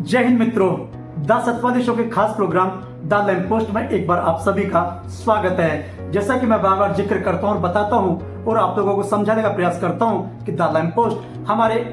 जय हिंद मित्रों, द सत्यवादी शो के खास प्रोग्राम द लैंप पोस्ट में एक बार आप सभी का स्वागत है। जैसा कि मैं बार बार जिक्र करता हूं और बताता हूं और आप लोगों को समझाने का प्रयास करता हूं कि द लैंप पोस्ट हमारे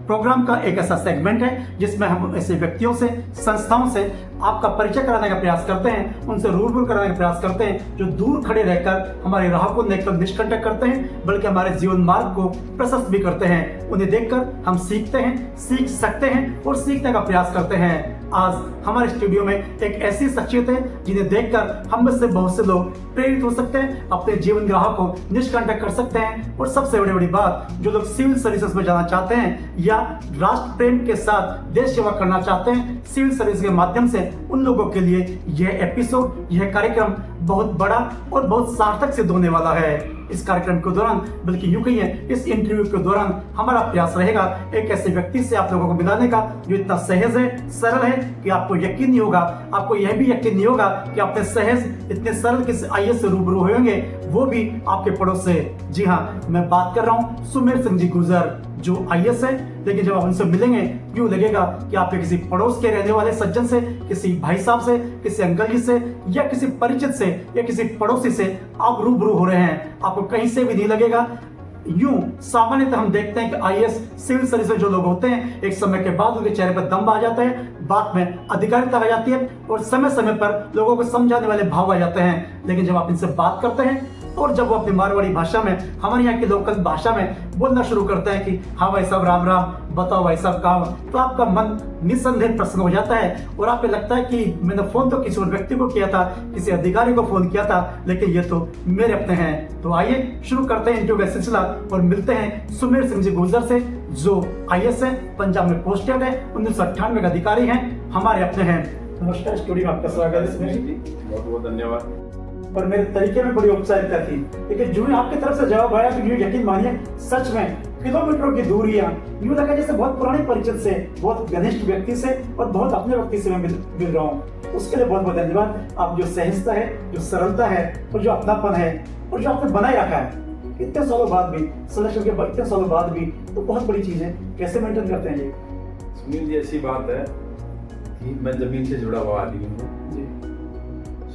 प्रोग्राम का एक ऐसा सेगमेंट है जिसमें हम ऐसे व्यक्तियों से, संस्थाओं से आपका परिचय कराने का प्रयास करते हैं, उनसे रूबरू कराने का प्रयास करते हैं जो दूर खड़े रहकर हमारी राह को न केवल निष्कंटक करते हैं बल्कि हमारे जीवन मार्ग को प्रशस्त भी करते हैं। उन्हें देखकर हम सीखते हैं, सीख सकते हैं और सीखने का प्रयास करते हैं। आज हमारे स्टूडियो में एक ऐसी शख्सियत है जिन्हें देखकर हम में से बहुत से लोग प्रेरित हो सकते हैं, अपने जीवन राह को निष्कंटक कर सकते हैं और सबसे बड़ी बात, जो लोग सिविल सर्विसेज में जाना चाहते हैं या राष्ट्र प्रेम के साथ देश सेवा करना चाहते हैं सिविल सर्विस के माध्यम से, उन लोगों के लिए यह एपिसोड, यह कार्यक्रम बहुत बड़ा और बहुत सार्थक सिद्ध होने वाला है। इस कार्यक्रम के दौरान, बल्कि यूं कहिए इस इंटरव्यू के दौरान, हमारा प्रयास रहेगा एक ऐसे व्यक्ति से आप लोगों को मिलाने का जो इतना सहज है, सरल है कि आपको यकीन नहीं होगा, आपको यह भी यकीन नहीं होगा कि अपने सहज इतने सरल किसी आईएएस से रूबरू होंगे, वो भी आपके पड़ोस से। जी हाँ, मैं बात कर रहा हूँ सुमेर सिंह जी गुर्जर, जो आईएएस है, लेकिन जब आप उनसे मिलेंगे यूं लगेगा कि आपके किसी पड़ोस के रहने वाले सज्जन से, किसी भाई साहब से, किसी अंकल जी से या किसी परिचित से या किसी पड़ोसी से आप रूबरू हो रहे हैं। आपको कहीं से भी नहीं लगेगा। यूं सामान्यतः हम देखते हैं कि आईएएस सिविल सर्विस में जो लोग होते हैं, एक समय के बाद उनके चेहरे पर दम आ जाता है, बात में अधिकारिता आ जाती है और समय समय पर लोगों को समझाने वाले भाव आ जाते हैं। लेकिन जब आप इनसे बात करते हैं और जब वो अपनी मारवाड़ी भाषा में, हमारे यहाँ की लोकल भाषा में बोलना शुरू करते हैं कि हाँ भाई साहब राम राम, बताओ भाई साहब काम, तो आपका मन निस्संदेह प्रसन्न हो जाता है और आपको लगता है कि मैंने फोन तो किसी और व्यक्ति को किया था, किसी अधिकारी को फोन किया था, लेकिन ये तो मेरे अपने हैं। तो आइए शुरू करते हैं इंटरव्यू का सिलसिला और मिलते हैं सुमेर सिंह जी गुर्जर से, जो आईएएस है, पंजाब में पोस्टेड है, 1998 का अधिकारी हैं, हमारे अपने हैं। नमस्कार, स्टूडियो में आपका स्वागत है सुमेर जी। बहुत बहुत धन्यवाद। पर मेरे तरीके में बड़ी औपचारिकता थी, लेकिन जो ही आपकी तरफ से जवाब आया तो यूं यकीन मानिए सच में किलोमीटरों की दूरियां, यूं लगा जैसे बहुत पुराने परिचित से, बहुत घनिष्ठ व्यक्ति से और बहुत अपने व्यक्ति से मैं मिल रहा हूँ। उसके लिए बहुत बहुत धन्यवाद। आप जो सहजता है, जो सरलता है और जो अपनापन है और जो आपने बनाए रखा है इतने सालों बाद भी, सिलेक्शन के इतने सालों बाद भी, तो बहुत बड़ी चीज है। कैसे मेंटेन करते हैं ये? सुनील जी, ऐसी बात है कि मैं जमीन से जुड़ा हुआ आदमी हूँ,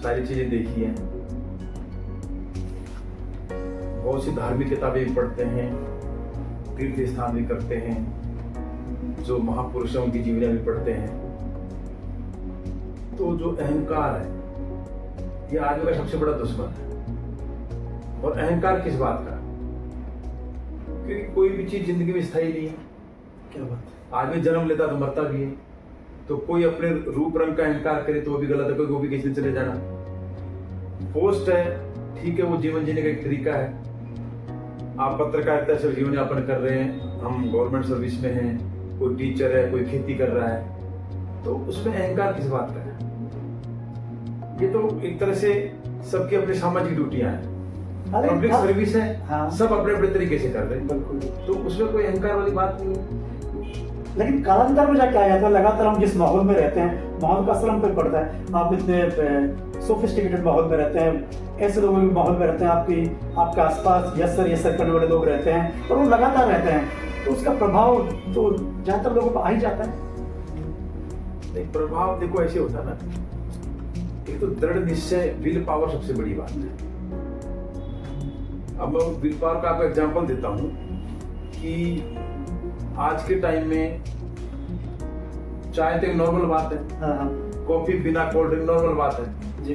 सारी चीजें देखी हैं, बहुत सी धार्मिक किताबें भी पढ़ते हैं, तीर्थ स्थान भी करते हैं, जो महापुरुषों की जीवनी भी पढ़ते हैं। तो जो अहंकार है, ये आदमी का सबसे बड़ा दुश्मन है। और अहंकार किस बात का? क्योंकि कोई भी चीज जिंदगी में स्थायी नहीं है। क्या बात है? आदमी जन्म लेता तो मरता भी है। तो कोई अपने रूप रंग का अहंकार करे तो वो भी गलत है, कोई वो भी किसी दिन चले जाना। पोस्ट है, ठीक है, वो जीवन जीने का एक तरीका है। आप पत्रकारिता से जीवन यापन कर रहे हैं, हम गवर्नमेंट सर्विस में हैं, कोई टीचर है, कोई खेती कर रहा है, तो उसमें अहंकार किस बात का है? ये तो एक तरह से सबकी अपनी सामाजिक ड्यूटियां हैं, पब्लिक सर्विस है। हाँ। सब अपने अपने तरीके से कर रहे हैं, बिल्कुल। तो उसमें कोई अहंकार वाली बात नहीं है। लेकिन कालांतर में जाके आ जाता है, लगातार हम जिस माहौल में रहते हैं, माहौल का असर हम पे पड़ता है। आप इतने सोफिस्टिकेटेड माहौल में रहते हैं, ऐसे लोगों के माहौल में रहते हैं, आपके आसपास यस सर करने वाले लोग रहते हैं और वो लगातार रहते हैं, तो उसका प्रभाव तो ज्यादातर लोगों पर आ ही जाता है। एक प्रभाव देखो ऐसे होता है ना, एक तो दृढ़ निश्चय, विल पावर सबसे बड़ी बात है। अब मैं विल पावर का आपको एग्जांपल देता हूं कि आज के टाइम में चाय तो एक नॉर्मल बात है, कॉफी बिना कोल्ड ड्रिंक नॉर्मल बात है जी।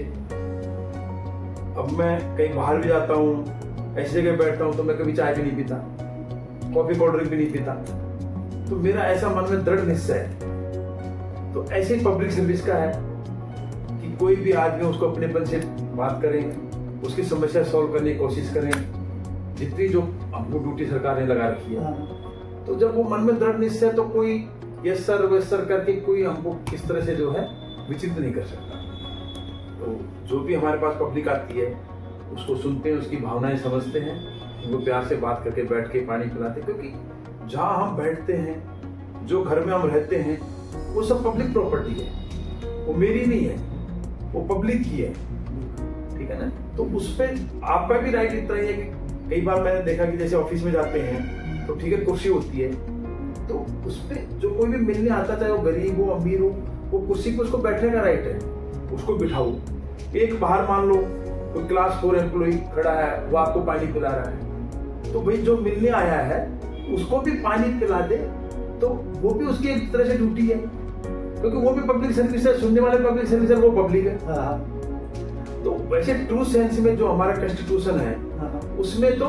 अब मैं कहीं बाहर भी जाता हूँ, ऐसी जगह बैठता हूँ तो मैं कभी चाय भी नहीं पीता, कॉफी कोल्ड ड्रिंक भी नहीं पीता। तो मेरा ऐसा मन में दृढ़ निश्चय है। तो ऐसे ही पब्लिक सर्विस का है कि कोई भी आदमी उसको अपनेपन से बात करें, उसकी समस्या सॉल्व करने की कोशिश करें, जितनी जो हमको ड्यूटी सरकार ने लगा रखी है। तो जब वो मन में दृढ़ निश्चय, तो कोई यस सर वेस सर करके कोई हमको किस तरह से जो है विचित्र नहीं कर सकता। तो जो भी हमारे पास पब्लिक आती है उसको सुनते हैं, उसकी भावनाएं समझते हैं, उनको प्यार से बात करके बैठ के पानी पिलाते हैं। क्योंकि जहाँ हम बैठते हैं, जो घर में हम रहते हैं, वो सब पब्लिक प्रॉपर्टी है, वो मेरी नहीं है, वो पब्लिक की है, ठीक है ना। तो उस पर आपका भी राइट इतना ही है कि कई बार मैंने देखा कि जैसे ऑफिस में जाते हैं तो ठीक है, कुर्सी होती है, तो उसमें जो कोई भी मिलने आता, चाहे वो गरीब हो अमीर हो, वो कुर्सी पे उसको बैठने का राइट है, उसको बिठाओ। एक बाहर मान लो कोई क्लास 4 एम्प्लॉय खड़ा है, वो आपको पानी पिला रहा है, तो भाई जो मिलने आया है उसको भी पानी पिला दे, तो वो भी उसकी एक तरह से ड्यूटी है, क्योंकि वो भी पब्लिक सर्विस है, सुनने वाले पब्लिक सर्विस है, वो पब्लिक है। तो वैसे ट्रू सेंस में जो हमारा कॉन्स्टिट्यूशन है उसमें तो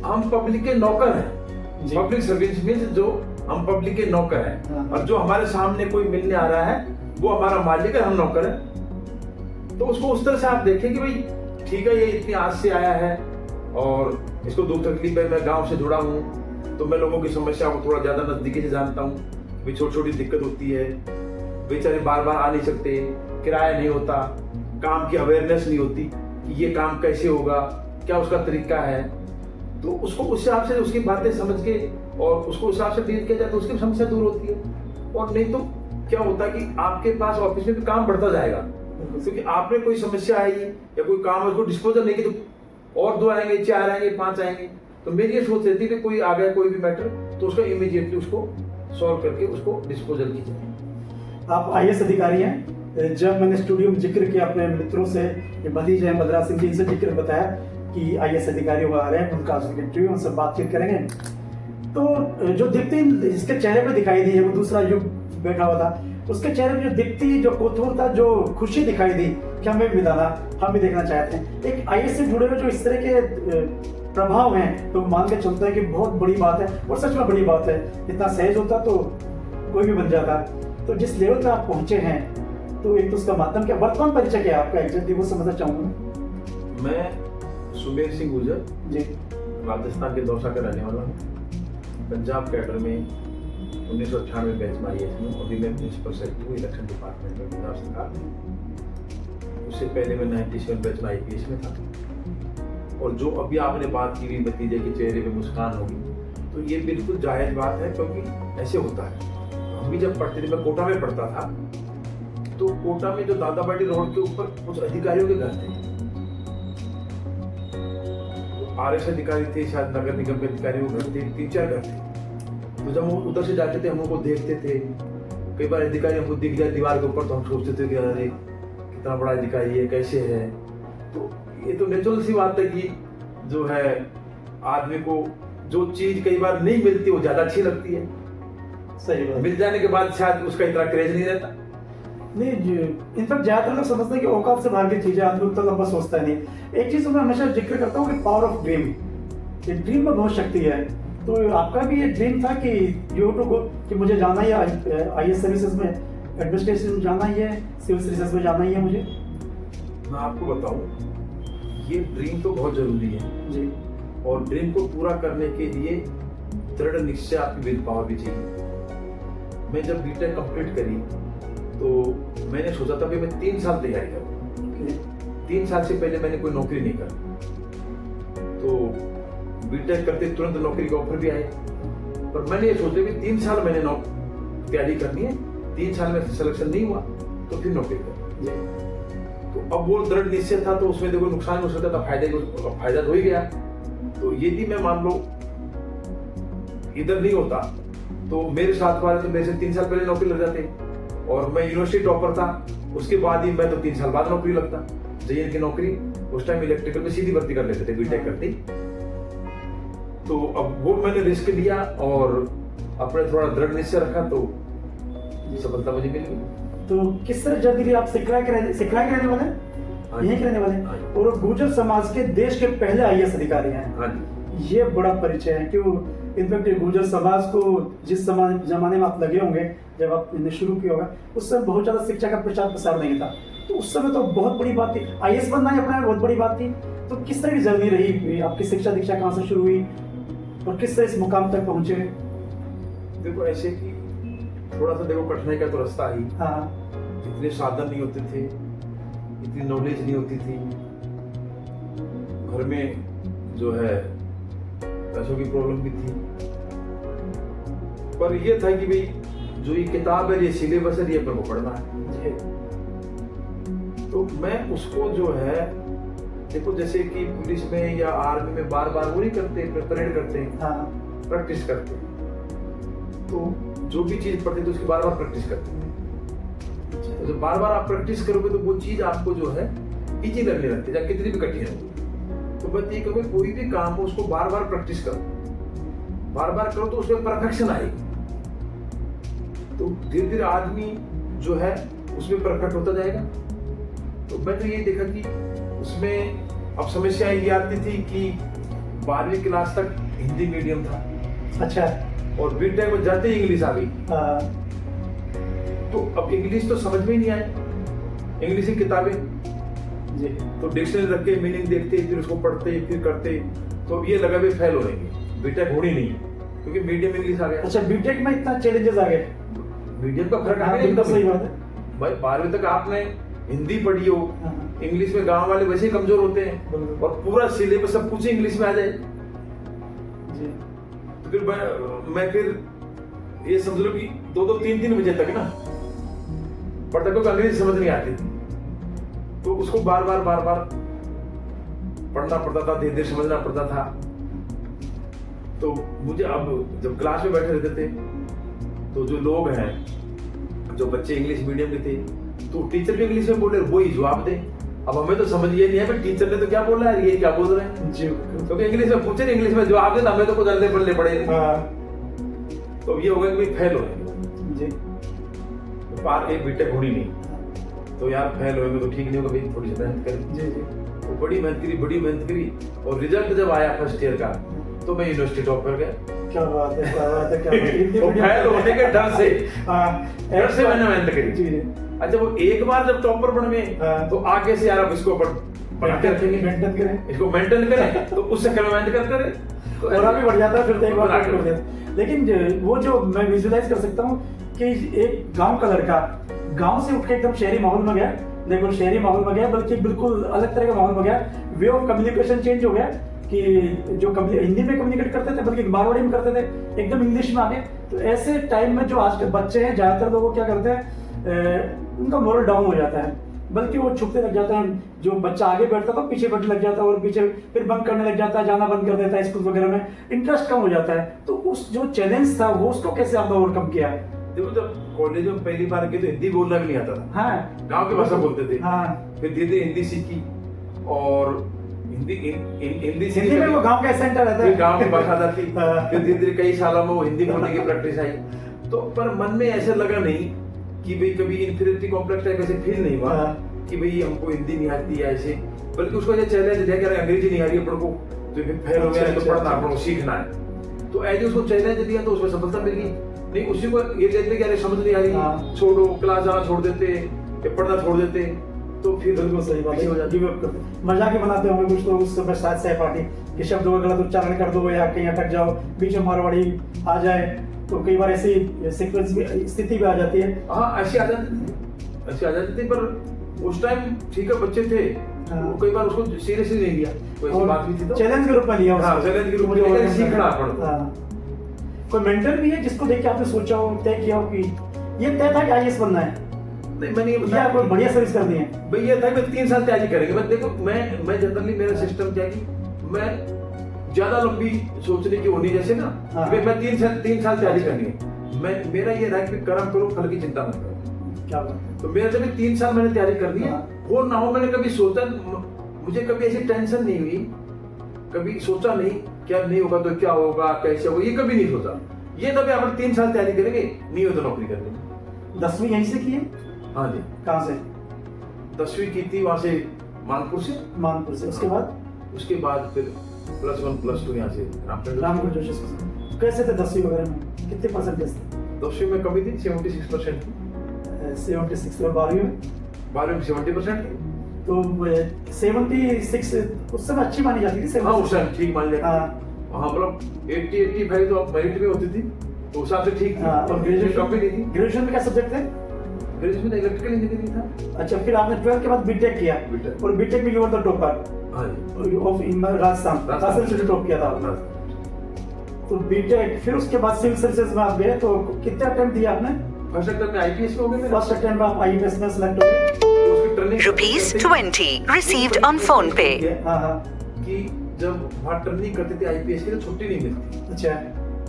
हम पब्लिक के नौकर हैं। पब्लिक सर्विस मींस जो हम पब्लिक के नौकर हैं, और जो हमारे सामने कोई मिलने आ रहा है वो हमारा मालिक है, हम नौकर हैं। तो उसको उस तरह से आप देखें कि भाई ठीक है, ये इतनी आज से आया है और इसको दुख तकलीफ है, मैं गांव से जुड़ा हूँ, तो मैं लोगों की समस्या को थोड़ा ज्यादा नजदीकी से जानता हूँ। भाई छोटी छोटी दिक्कत होती है, बेचारे बार बार आ नहीं सकते, किराया नहीं होता, काम की अवेयरनेस नहीं होती कि ये काम कैसे होगा, क्या उसका तरीका है। तो उसको उस हिसाब से उसकी बातें समझ के और उसको उस हिसाब से डील किया जाए तो उसकी समस्या दूर होती है। और नहीं तो क्या होता है कि आपके पास ऑफिस में भी काम बढ़ता जाएगा, क्योंकि आपने कोई समस्या आई या कोई काम है उसको डिस्पोजल नहीं की, तो और 2 आएंगे, 4 आएंगे, 5 आएंगे। तो मेरी ये सोच रहती है कि कोई आ गया कोई भी मैटर, तो उसको इमीडिएटली उसको सॉल्व करके उसको डिस्पोजल की जाए। आप IAS अधिकारी हैं। जब मैंने स्टूडियो में जिक्र किया अपने मित्रों से, भतीज हैं बलराज सिंह जी, इनसे जिक्र बताया कि IAS अधिकारी वो आ रहे हैं, उनका इंटरव्यू, उनसे बातचीत करेंगे। तो जो दीप्ति इसके चेहरे पे दिखाई दी है, वो दूसरा युग बैठा हुआ था, उसके चेहरे पे जो दीप्ति, जो कोतूर था, जो खुशी दिखाई दी कि हमें भी मिला था, हम भी देखना चाहते हैं। एक IAS से जुड़े हुए जो इस तरह के प्रभाव हैं, तो मान के चलते हैं कि बहुत बड़ी बात है, और सच में बड़ी बात है। इतना सहज होता तो कोई भी बन जाता। तो जिस लेवल पे आप पहुंचे हैं, तो एक तो उसका माध्यम क्या, वर्तमान परिचय क्या है आपका, एग्जैक्टली वो समझना चाहूंगा। मैं सुमेर सिंह गुजर जी, राजस्थान के दौसा का रहने वाला हूँ। पंजाब कैडर में 1998 बैच में IAS में, अभी मैं प्रिंसिपल सेक्रेटरी हूँ इलेक्शन डिपार्टमेंट में पंजाब सरकार में। उससे पहले मैं 97 बैच में IPS में था। और जो अभी आपने बात की हुई भतीजे के चेहरे पे मुस्कान होगी, तो ये बिल्कुल जायज बात है, क्योंकि ऐसे होता है। हम भी जब पढ़ते थे, मैं कोटा में पढ़ता था, तो कोटा में जो दादाबाटी रोड के ऊपर कुछ अधिकारियों के घर थे, RS अधिकारी थे, शायद नगर निगम के अधिकारी वो घर थे, 3-4 घर थे। तो जब हम उधर से जाते थे, हम उनको देखते थे, कई बार अधिकारी हमको दिख जाए दीवार के ऊपर, तो हम सोचते थे कि अरे कितना बड़ा अधिकारी है, कैसे है। तो ये तो नेचुरल सी बात है कि जो है आदमी को जो चीज कई बार नहीं मिलती वो ज्यादा अच्छी लगती है। सही बात। मिल जाने के बाद शायद उसका इतना क्रेज नहीं रहता। नहीं, इनफैक्ट ज्यादातर लोग समझते हैं कि औकात से बाहर की चीजें, आदमी उतना लंबा सोचता नहीं। एक चीज मैं हमेशा जिक्र करता हूँ कि पावर ऑफ ड्रीम, ये ड्रीम में बहुत शक्ति है। तो आपका भी ये ड्रीम था कि यू टू गो, कि मुझे जाना ही IAS सर्विसेज में, एडमिनिस्ट्रेशन में जाना ही है, सिविल सर्विसेज में जाना ही है मुझे। मैं आपको बताऊं, ये ड्रीम तो बहुत जरूरी है जी, और ड्रीम को पूरा करने के लिए दृढ़ निश्चय, आपकी विल पावर भी चाहिए। मैं जब BTech कंप्लीट करी तो मैंने सोचा था कि मैं 3 साल तैयारी करूँ। 3 साल से पहले मैंने कोई नौकरी नहीं करी, तो BTech करते तुरंत नौकरी का ऑफर भी आए, पर मैंने ये सोचा कि 3 साल मैंने तैयारी करनी है, 3 साल में सिलेक्शन नहीं हुआ तो फिर नौकरी कर। तो अब वो दृढ़ निश्चय था, तो उसमें देखो नुकसान हो सकता था, फायदा तो ही गया। तो यदि मैं मान लो इधर नहीं होता, तो मेरे साथ वाले तो मेरे से 3 साल पहले नौकरी लग जाते, और मैं यूनिवर्सिटी टॉपर था, उसके बाद ही मैं तो 3 साल बाद नौकरी लगता। JN की नौकरी उस टाइम इलेक्ट्रिकल में सीधी भर्ती कर लेते थे BTech करती। तो अब वो मैंने रिस्क लिया और अपने थोड़ा दृढ़ निश्चय रखा, तो सफलता मुझे मिल गई। तो किस तरह जल्दी आप सिखला के रहने वाले हैं, यहीं के रहने वाले हैं, और गुर्जर समाज के देश के पहले IAS अधिकारी हैं। हाँ जी, ये बड़ा परिचय है। क्यों, इनफैक्ट गुर्जर समाज को जिस जमाने में आप लगे होंगे, जब आपने शुरू किया होगा, उस समय बहुत ज्यादा शिक्षा का प्रचार प्रसार नहीं था, तो उस समय तो बहुत बड़ी बात थी। IAS बनना ही अपने बहुत बड़ी बात थी। तो किस तरह की जर्नी रही आपकी, शिक्षा दीक्षा कहाँ से शुरू हुई और किस तरह इस मुकाम तक पहुंचे? देखो ऐसे कि थोड़ा सा देखो कठिनाई का तो रास्ता ही। हाँ, इतने साधन नहीं होते थे, इतनी नॉलेज नहीं होती थी, घर में जो है पैसों की प्रॉब्लम भी थी, पर ये था कि भाई जो ये किताब है, ये सिलेबस है, ये पर को पढ़ना है। तो मैं उसको जो है, देखो जैसे कि पुलिस में या आर्मी में बार बार वो नहीं करते, प्रिपेयर करते हैं, हाँ, प्रैक्टिस करते हैं। तो जो भी चीज पढ़ते थे उसकी बार बार प्रैक्टिस करते थे। तो जब बार बार आप प्रैक्टिस करोगे तो वो चीज आपको जो है इजी लगने लगती है, चाहे कितनी भी कठिन हो। तो बस ये कहो कोई भी काम हो उसको बार बार प्रैक्टिस करो, बार बार करो तो उसमें परफेक्शन आएगी। तो धीरे धीरे आदमी जो है उसमें परफेक्ट होता जाएगा। तो मैं तो ये देखा कि उसमें अब समस्या ये आती थी कि 12वीं क्लास तक हिंदी मीडियम था, अच्छा, और बीटेक में जाते ही इंग्लिश आ गई। हाँ, तो अब इंग्लिश तो समझ में ही नहीं आई, इंग्लिश की किताबें जी, तो डिक्शनरी रख के मीनिंग देखते फिर उसको पढ़ते फिर करते, तो ये लगा भी फेल हो जाएंगे, बीटेक होनी नहीं क्योंकि मीडियम इंग्लिश आ गया। अच्छा, बीटेक में इतना चैलेंजेस आ गए, मीडियम का फर्क आ हाँ, गया बिल्कुल एकदम। सही बात है। भाई 12वीं तक आपने हिंदी पढ़ी हो, हाँ, इंग्लिश में गांव वाले वैसे ही कमजोर होते हैं, बिल्कुल। और पूरा सिलेबस सब कुछ इंग्लिश में आ जाए, जी, तो फिर मैं फिर ये समझ लो कि 2-3 बजे तक ना पढ़ता, क्योंकि अंग्रेजी समझ नहीं आती थी, तो उसको बार बार पढ़ना पड़ता था, धीरे धीरे समझना पड़ता था। तो मुझे अब जब क्लास में बैठे रहते थे तो जो लोग हैं, जो बच्चे इंग्लिश मीडियम के थे, तो टीचर भी इंग्लिश में बोले, वो ही जवाब दे। अब हमें तो समझ ये नहीं है भाई टीचर ने तो क्या बोला है, ये क्या बोल रहे हैं, जी, क्योंकि इंग्लिश में पूछे, इंग्लिश में जवाब दे, तो हमें तो कुछ अल्ले पल्ले पड़े। हाँ, तो ये हो गया कि भाई फेल हो गए, जी, तो पार एक बीटेक होनी नहीं, तो यार फेल होंगे तो ठीक नहीं होगा भाई, थोड़ी सी मेहनत करें। जी, जी, तो बड़ी मेहनत करी, और रिजल्ट जब आया फर्स्ट ईयर का तो मैं यूनिवर्सिटी टॉप कर गया। क्या बात है, क्या बात है, क्या बात है। हिंदी तो मीडियम फेल होने के डर से, हाँ, डर से मैंने मेहनत करी। जी, जी, अच्छा, वो एक बार जब टॉपर बन गए हाँ। तो आगे से यार अब इसको बना के रखेंगे, मेंटेन करें, इसको मेंटेन करें, तो उस चक्कर में मेहनत करते रहे, तो और अभी बढ़ जाता है, फिर तो एक बार बना कर के देते। लेकिन वो जो मैं विजुअलाइज कर सकता हूँ कि एक गांव का लड़का गांव से उठ के एकदम शहरी माहौल में गया, देखो शहरी माहौल में गया, बल्कि बिल्कुल अलग तरह का माहौल में गया, वे ऑफ कम्युनिकेशन चेंज हो गया कि जो हिंदी में कम्युनिकेट करते थे बल्कि मारवाड़ी में करते थे, एकदम इंग्लिश में आ गए। तो ऐसे टाइम में जो आज के बच्चे हैं, ज्यादातर लोग क्या करते हैं, उनका मोरल डाउन हो जाता है, बल्कि वो छुपते लग जाते हैं। जो बच्चा आगे बैठता था पीछे बैठने लग जाता है, और पीछे फिर बंक करने लग जाता है, जाना बंद कर देता है, स्कूल वगैरह में इंटरेस्ट कम हो जाता है। तो उस जो चैलेंज था वो उसको कैसे आपने ओवरकम किया? देखो, जब कॉलेज में पहली बार गए तो हिंदी बोलना भी नहीं आता था, हाँ, गांव की भाषा बोलते थे। हाँ, फिर धीरे धीरे हिंदी सीखी, और हिंदी हिंदी में वो गांव का एसेंट रहता है, फिर गांव की भाषा आती, हाँ। फिर धीरे धीरे कई सालों में वो हिंदी बोलने की प्रैक्टिस आई। तो पर मन में ऐसा लगा नहीं कि भाई कभी इन्फीरियरिटी कॉम्प्लेक्स टाइप ऐसे फील नहीं हुआ हाँ। कि भाई हमको हिंदी नहीं आती है ऐसे, बल्कि उसको ये चैलेंज है कि अरे अंग्रेजी नहीं आ रही है अपन को, तो फिर फेल हो गया, अच्छा, तो पढ़ना अच्छा, अपन को सीखना है। तो ऐसे उसको चैलेंज दिया तो उसमें सफलता मिल गई। नहीं उसी को ये कहते कि अरे समझ नहीं आ रही, हाँ। छोड़ो, क्लास जाना छोड़ देते या पढ़ना छोड़ देते, तो फिर बिल्कुल सही बात पीछे हो है, जाते। गिव अप करते। मजाक ही बनाते होंगे कुछ लोग उस समय शायद सहपाठी कि शब्द को गलत उच्चारण कर दो या कहीं अटक जाओ, बीच में मारवाड़ी आ जाए, तो कई बार ऐसी सीक्वेंस भी स्थिति भी आ जाती है। हाँ, ऐसी आ जाती थी, पर उस टाइम ठीक है, बच्चे थे, हाँ। वो कई बार उसको सीरियसली नहीं लिया, कोई ऐसी बात भी थी तो चैलेंज के रूप में लिया, हाँ, चैलेंज के रूप में लिया, सीखना अपन। हाँ। कोई मेंटर भी है जिसको देख के आपने सोचा हो, तय किया हो कि ये तय था कि आईएएस बनना है, नहीं मैंने ये या बताया कोई बढ़िया सर्विस करनी है? भाई ये था कि 3 साल तैयारी करेंगे। मैं देखो, मैं जनरली मेरा सिस्टम क्या है कि मैं ज्यादा लंबी सोचने की होनी, जैसे ना हाँ। मैं 3 साल तैयारी करनी है। मेरा ये रहा कि कर्म करो, फल की चिंता मत करो। क्या बात है। तो मेरा जब 3 साल मैंने तैयारी कर ली है, हाँ। वो ना हो मैंने कभी सोचा, मुझे कभी ऐसी टेंशन नहीं हुई, कभी सोचा नहीं क्या नहीं होगा तो क्या होगा, कैसे होगा, ये कभी नहीं सोचा। ये तभी अपन 3 साल तैयारी करेंगे, नहीं हो तो नौकरी कर लेंगे। 10वीं यहीं से की है? हाँ जी। कहाँ से? 10वीं की थी वहां से, मानपुर से। मानपुर से। उसके बाद? उसके बाद फिर +1 +2 यहाँ से रामपुर जोशी से। कैसे थे 10वीं वगैरह में, कितने परसेंटेज थे? 10वीं में कमी थी, 76% थी। 76। और 12वीं में? 12वीं में 70% थी। तो 76 उस समय अच्छी मानी जाती थी। हाँ, उस टाइम ठीक मान लिया। हाँ, हाँ, मतलब 80-85 तो मेरिट में होती थी, तो उस हिसाब से ठीक थी। हाँ। और कॉपी नहीं थी। ग्रेजुएशन में क्या सब्जेक्ट थे? ग्रेजुएशन में इलेक्ट्रिकल इंजीनियरिंग था। अच्छा, फिर आपने 12th के बाद बीटेक किया, बीटेक। और बीटेक में यू वर द टॉपर हाँ जी। ऑफ राजस्थान से टॉप किया था। तो बीटेक, फिर उसके बाद सिविल सर्विसेज में आप गए, तो कितने अटेम्प्ट दिए आपने? फर्स्ट अटेम्प्ट में आईपीएस में हो गए। फर्स्ट अटेम्प्ट में आप आईपीएस में सेलेक्ट हो गए। ₹20 received on phone pay. हाँ, हाँ। कि जब वहाँ ट्रेनिंग करते थे आईपीएस की तो छुट्टी नहीं मिलती, अच्छा,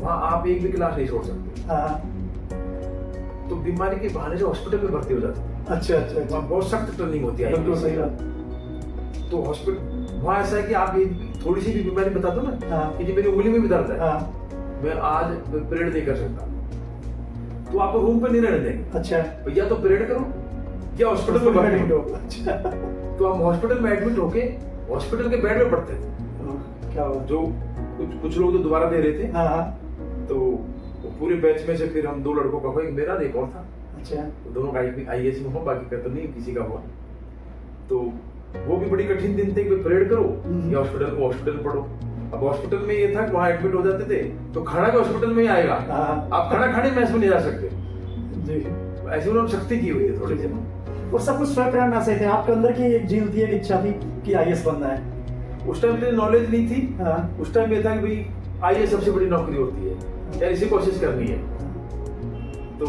वहाँ आप एक भी क्लास नहीं छोड़ सकते। हाँ। तो बीमारी के बहाने से हॉस्पिटल में भर्ती हो जाते हैं। अच्छा अच्छा अच्छा। वहाँ बहुत सख्त ट्रेनिंग होती है। बिल्कुल सही बात। तो हॉस्पिटल वहाँ ऐसा है कि आप ये थोड़ी सी भी बीमारी बता दो ना हाँ। कि जी मेरी उंगली में भी दर्द है, हाँ। मैं आज परेड नहीं कर सकता, तो आपको रूम पे नहीं रहने देंगे। अच्छा। या तो परेड करो या हॉस्पिटल में भर्ती एडमिट हो। हो। अच्छा। तो हम हॉस्पिटल में एडमिट होके हॉस्पिटल के बेड में पड़ते थे। क्या हुआ? जो कुछ लोग तो दोबारा दे रहे थे। हाँ हाँ। तो वो पूरे बैच में से फिर हम 2 लड़कों का हुआ, एक मेरा एक और था। अच्छा। तो दोनों का IAS में हुआ, बाकी का तो नहीं किसी का हुआ। तो वो भी बड़ी कठिन दिन थे कि परेड करो या हॉस्पिटल में पढ़ो। अब हॉस्पिटल में ये था कि वहाँ एडमिट हो जाते थे तो खाना भी हॉस्पिटल में ही आएगा। हाँ। आप खाना खाने मैस में नहीं जा सकते। जी। ऐसे उन्होंने सख्ती की हुई थी थोड़ी सी। और सब कुछ स्वयं प्रेरणा से थे, आपके अंदर की एक जीन थी, एक इच्छा थी कि IAS बनना है। उस टाइम मुझे नॉलेज नहीं थी। हाँ। उस टाइम ये था कि भाई IAS सबसे बड़ी नौकरी होती है, यार इसी कोशिश करनी है। तो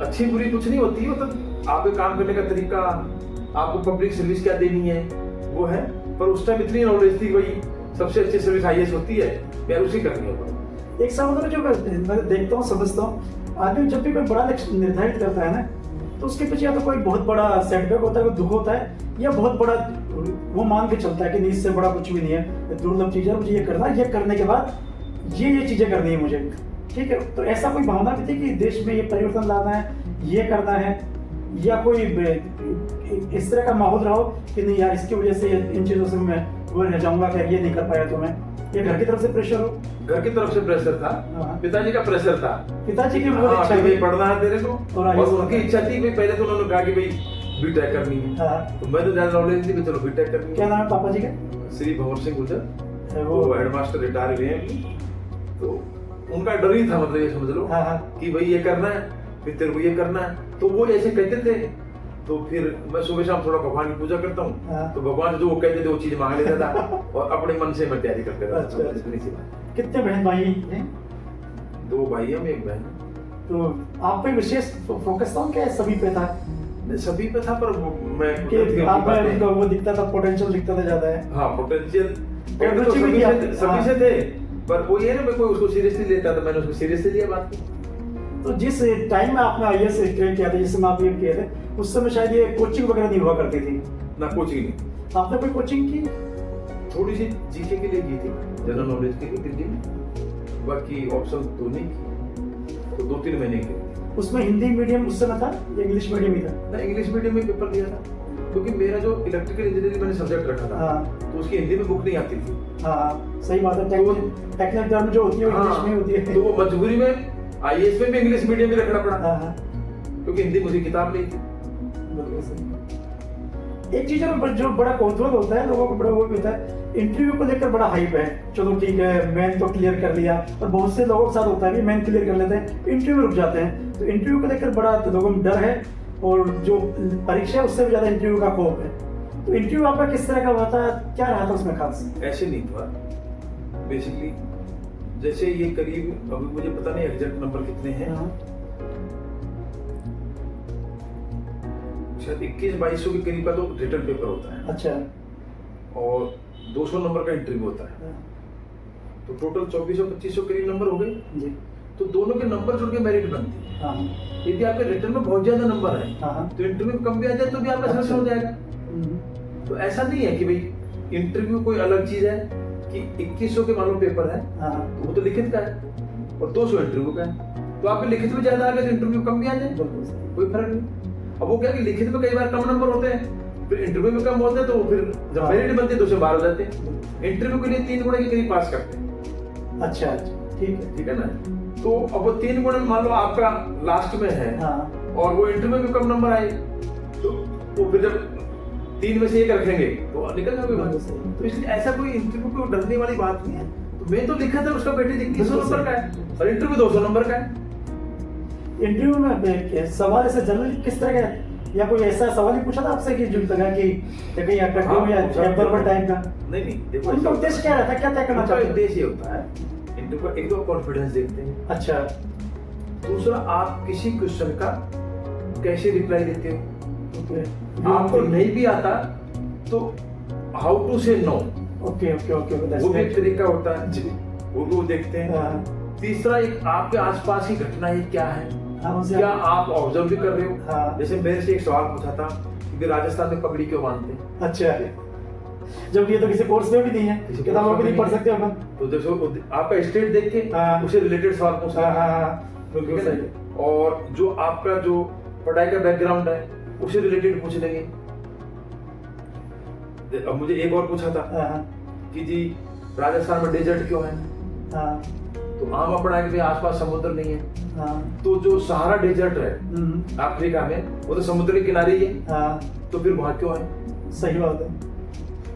अच्छी बुरी कुछ नहीं होती, मतलब आपके काम करने का तरीका, आपको पब्लिक सर्विस क्या देनी है वो है। पर उस टाइम इतनी नॉलेज थी भाई सबसे अच्छी सर्विस IAS होती है, यार उसी करनी है। एक समुद्र जो मैं देखता हूँ समझता हूँ, आदमी जब भी कोई बड़ा लक्ष्य निर्धारित करता है ना, तो उसके पीछे या तो कोई बहुत बड़ा सेटबैक होता है, कोई दुख होता है, या बहुत बड़ा वो मान के चलता है कि नहीं इससे बड़ा कुछ भी नहीं है, दुर्लभ चीज है, मुझे ये करना है, ये करने के बाद ये चीजें करनी है मुझे। ठीक है, तो ऐसा कोई भावना भी थी कि देश में ये परिवर्तन लाना है, ये करना है, या कोई इस तरह का माहौल रहा हो कि नहीं यार इसकी वजह से इन चीजों से मैं वो रह जाऊंगा, क्या ये नहीं कर पाया तो मैं, ये घर की तरफ से प्रेशर हो? घर की तरफ से प्रेशर था, हाँ। पिताजी का प्रेशर था। पिताजी की बहुत हाँ, इच्छा कि थी भाई पढ़ना है तेरे को, और और IAS उनकी इच्छा थी भाई। पहले तो उन्होंने कहा कि भाई B.Tech करनी है। हाँ। तो मैं तो ज्यादा नॉलेज थी, चलो B.Tech करनी क्या है। नाम है पापा जी का? श्री भंवर सिंह गुजर, वो वो हेडमास्टर रिटायर हुए हैं। तो उनका डर ही था, मतलब ये समझ लो हाँ हाँ। कि भाई ये करना है, फिर तेरे को ये करना है। तो वो ऐसे कहते थे, तो फिर मैं सुबह शाम थोड़ा भगवान की पूजा करता हूँ। हाँ। तो भगवान जो वो कहते थे वो चीज मांग लेता था और अपने मन से मैं तैयारी करते था। अच्छा। इतनी सी बात। कितने बहन भाई हैं? 2 भाई हम, 1 बहन। तो आप पे विशेष फोकस था क्या सभी पे था सभी पे था, पर मैं कि आप में उनका वो दिखता था, पोटेंशियल दिखता था ज्यादा है? हाँ, पोटेंशियल रुचि भी सभी थी से आपकी? सभी से थे, पर वो ये ना मैं कोई उसको सीरियसली लेता था, मैंने उसको सीरियसली लिया बात को। तो जिस टाइम में आपने IAS क्रैक किया था, जिस समय आप ये किए थे, उस समय शायद ये कोचिंग वगैरह नहीं हुआ करती थी ना, कोचिंग नहीं। आपने कोई कोचिंग की? थोड़ी सी GK के लिए की थी, जनरल नॉलेज के लिए दिल्ली में, बाकी ऑप्शन तो नहीं की। तो 2-3 महीने की। उसमें हिंदी मीडियम उस समय था या इंग्लिश मीडियम ही था? ना, इंग्लिश मीडियम में पेपर दिया था, क्योंकि मेरा जो इलेक्ट्रिकल इंजीनियरिंग मैंने सब्जेक्ट रखा था। हाँ। तो उसकी हिंदी में बुक नहीं आती थी। हाँ सही बात है, टेक्निकल टर्म जो होती है वो इंग्लिश में होती है। तो वो मजबूरी में IAS में भी इंग्लिश मीडियम में रखना पड़ा, हाँ हाँ। क्योंकि हिंदी मुझे किताब नहीं थी। बिल्कुल सही। एक चीज जो बड़ा कौतूहल होता है लोगों को, बड़ा वो भी होता है, इंटरव्यू को लेकर बड़ा हाइप है, चलो ठीक है मैन तो क्लियर कर लिया, और बहुत से लोगों के साथ होता है भी मैन क्लियर कर लेते हैं, इंटरव्यू में रुक जाते हैं। तो इंटरव्यू को लेकर बड़ा लोगों में डर है, और जो परीक्षा है उससे भी ज्यादा इंटरव्यू का खौफ है। तो इंटरव्यू आपका किस तरह का हुआ था, क्या रहा था उसमें खास? ऐसे नहीं था बेसिकली, जैसे ये करीब, अभी मुझे पता नहीं एग्जैक्ट नंबर कितने हैं, हाँ। शायद 21-2200 के करीब का तो रिटर्न पेपर होता है। अच्छा। और 200 नंबर का इंटरव्यू होता है। हाँ। तो टोटल 2400-2500 करीब नंबर हो गए। जी। तो दोनों के नंबर जुड़ के मेरिट बनती है। हाँ यदि आपके रिटर्न में बहुत ज्यादा नंबर है हाँ। तो इंटरव्यू में कम भी आ जाए तो भी आपका सिलेक्शन हो जाएगा। तो ऐसा नहीं है कि भाई इंटरव्यू कोई अलग चीज है कि 2100 के मान लो पेपर है, हाँ। तो वो तो लिखित का है, और 200 इंटरव्यू का है। तो आपके लिखित में ज्यादा आ गया तो इंटरव्यू कम भी आ जाए, बिल्कुल सही। कोई फर्क नहीं। अब वो क्या कि लिखित में कई बार कम नंबर होते हैं, फिर इंटरव्यू में कम होते हैं, तो वो फिर जब हाँ। मेरिट बनती है तो उसमें 12 हो जाते हैं। इंटरव्यू के लिए 3 गुणे के करीब पास करते हैं। अच्छा अच्छा, ठीक है। ना? तो अब वो 3 गुणे मान लो आपका लास्ट में है, हाँ। और वो इंटरव्यू में कम नंबर आए, तो वो फिर जब 3 में से 1 रखेंगे तो निकल जाओगे बात। तो इसलिए ऐसा कोई इंटरव्यू को डरने वाली बात नहीं है। तो मैं तो लिखा था उसका बेटे 2100 नंबर का है, और इंटरव्यू 200 नंबर का है। इंटरव्यू में सवाल ऐसे जनरल किस तरह का है? या कोई ऐसा सवाल ही पूछा था आपसे कि जो लगा कि कहीं अटैक या पेपर टाइप का? नहीं, देखो उनका उद्देश्य क्या रहता है, क्या तय करना उनका चाहते हैं? उद्देश्य ये होता है, इंटरव्यू का एक तो कॉन्फिडेंस देखते हैं, अच्छा। दूसरा आप किसी क्वेश्चन का कैसे रिप्लाई देते हो। ओके। आपको नहीं भी आता तो हाउ टू से नो, ओके ओके ओके, वो भी एक तरीका होता है, वो भी वो देखते हैं। हाँ। तीसरा, एक आपके आसपास की घटना ये क्या है, हाँ, उनसे क्या आप ऑब्जर्व भी कर रहे हो। हाँ। जैसे मेरे से एक सवाल पूछा था कि राजस्थान में पगड़ी क्यों बांधते हैं, अच्छा, जब ये तो किसी कोर्स में भी नहीं है, किसी किताबों कोर्स में में नहीं पढ़ नहीं सकते अपन। तो जैसे आपका स्टेट देख के हाँ। उसे रिलेटेड सवाल पूछ हाँ रहे हाँ हैं। हाँ, बिल्कुल ठीक है सही। ना? और जो आपका जो पढ़ाई का बैकग्राउंड है उसे रिलेटेड पूछ लेंगे। अब मुझे एक और पूछा था हाँ हाँ कि जी राजस्थान में डेजर्ट क्यों है, हाँ तो आम अपना के आसपास समुद्र नहीं है, हाँ, तो जो सहारा डेजर्ट है अफ्रीका में वो तो समुद्र के किनारे ही है, हाँ, तो फिर वहां क्यों है। सही बात है।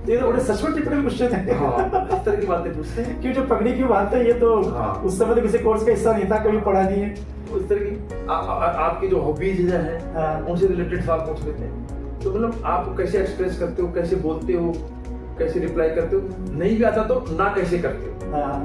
ये तो बड़े सच में टिपिकल क्वेश्चन है। हाँ, इस तरह की बातें पूछते हैं। क्यों जो पगड़ी क्यों बांधते हैं, ये तो हाँ। उस समय तो किसी कोर्स का हिस्सा नहीं था, कभी पढ़ा नहीं है। उस तरह की आपकी जो हॉबीज हैं हाँ। उनसे रिलेटेड सवाल पूछ लेते हैं। तो मतलब आप कैसे एक्सप्रेस करते हो, कैसे बोलते हो, कैसे रिप्लाई करते हो, नहीं भी आता तो ना कैसे करते हो, हाँ,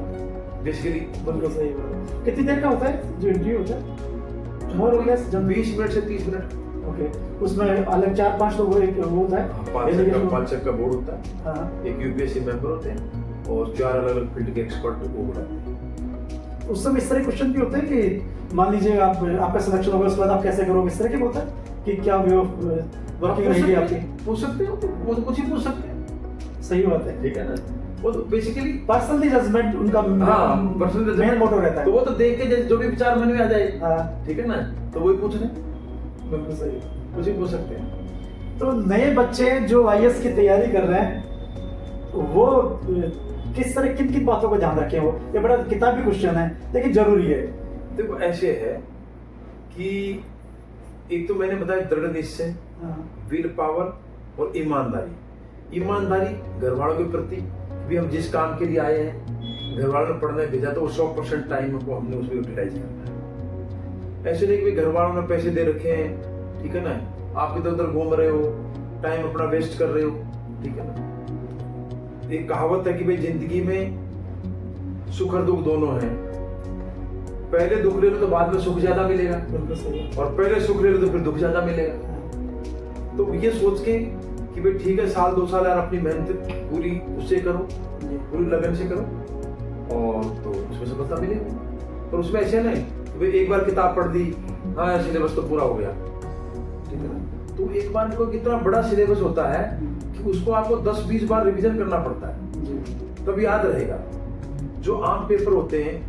बेसिकली। बिल्कुल सही बात। कितनी देर का होता है जो इंटरव्यू होता है? मोर और लेस जब 20 मिनट से 30 मिनट। ओके, उसमें अलग 4-5 लोग वो होता है। 5 का बोर्ड होता है, हाँ, एक यूपीएससी मेंबर होते हैं और 4 अलग अलग फील्ड के एक्सपर्ट वो बुलाते हैं। उस समय इस तरह क्वेश्चन भी होते हैं कि मान लीजिए आपका सिलेक्शन होगा, उसके बाद आप कैसे करोगे, इस तरह के होता है कि क्या वे वर्किंग रहेगी आपकी? पूछ सकते हो, वो तो कुछ ही पूछ सकते हैं। सही बात है। ठीक है ना, वो तो बेसिकली पर्सनल जजमेंट उनका हाँ पर्सनल मेन मोटो रहता है। तो वो तो देख के जो भी विचार मन में आ जाए, हाँ, ठीक है ना, तो वही पूछ रहे, बिल्कुल सही। कुछ ही पूछ सकते हैं। तो नए बच्चे जो आईएएस की तैयारी कर रहे हैं, वो किस तरह किन किन बातों का ध्यान रखें? वो ये बड़ा किताबी क्वेश्चन है लेकिन जरूरी है। देखो ऐसे है कि एक तो मैंने बताया दृढ़ निश्चय, हाँ, विल पावर और ईमानदारी। ईमानदारी घर वालों के प्रति भी, हम जिस काम के लिए आए हैं घर वालों ने पढ़ने भेजा तो 100% टाइम को हमने उसमें यूटिलाइज करना है। ऐसे नहीं कि घर वालों ने पैसे दे रखे हैं, ठीक है ना, आप इधर उधर घूम रहे हो, टाइम अपना वेस्ट कर रहे हो, ठीक है ना। एक कहावत है कि भाई जिंदगी में सुख और दुख दोनों हैं, पहले दुख ले लो तो बाद में सुख ज्यादा मिलेगा, बिल्कुल सही। और पहले सुख ले लो तो फिर दुख ज्यादा मिलेगा। हाँ, तो ये सोच के कि भाई ठीक है, 1-2 साल यार अपनी मेहनत पूरी उससे करो, जी, पूरी लगन से करो, और तो उसमें सफलता मिलेगी। पर उसमें ऐसे नहीं कि भाई एक बार किताब पढ़ दी, हाँ सिलेबस तो पूरा हो गया, ठीक है ना। तो एक बार को कितना बड़ा सिलेबस होता है कि उसको आपको 10-20 बार रिवीजन करना पड़ता है, जी, तब याद रहेगा। जो आम पेपर होते हैं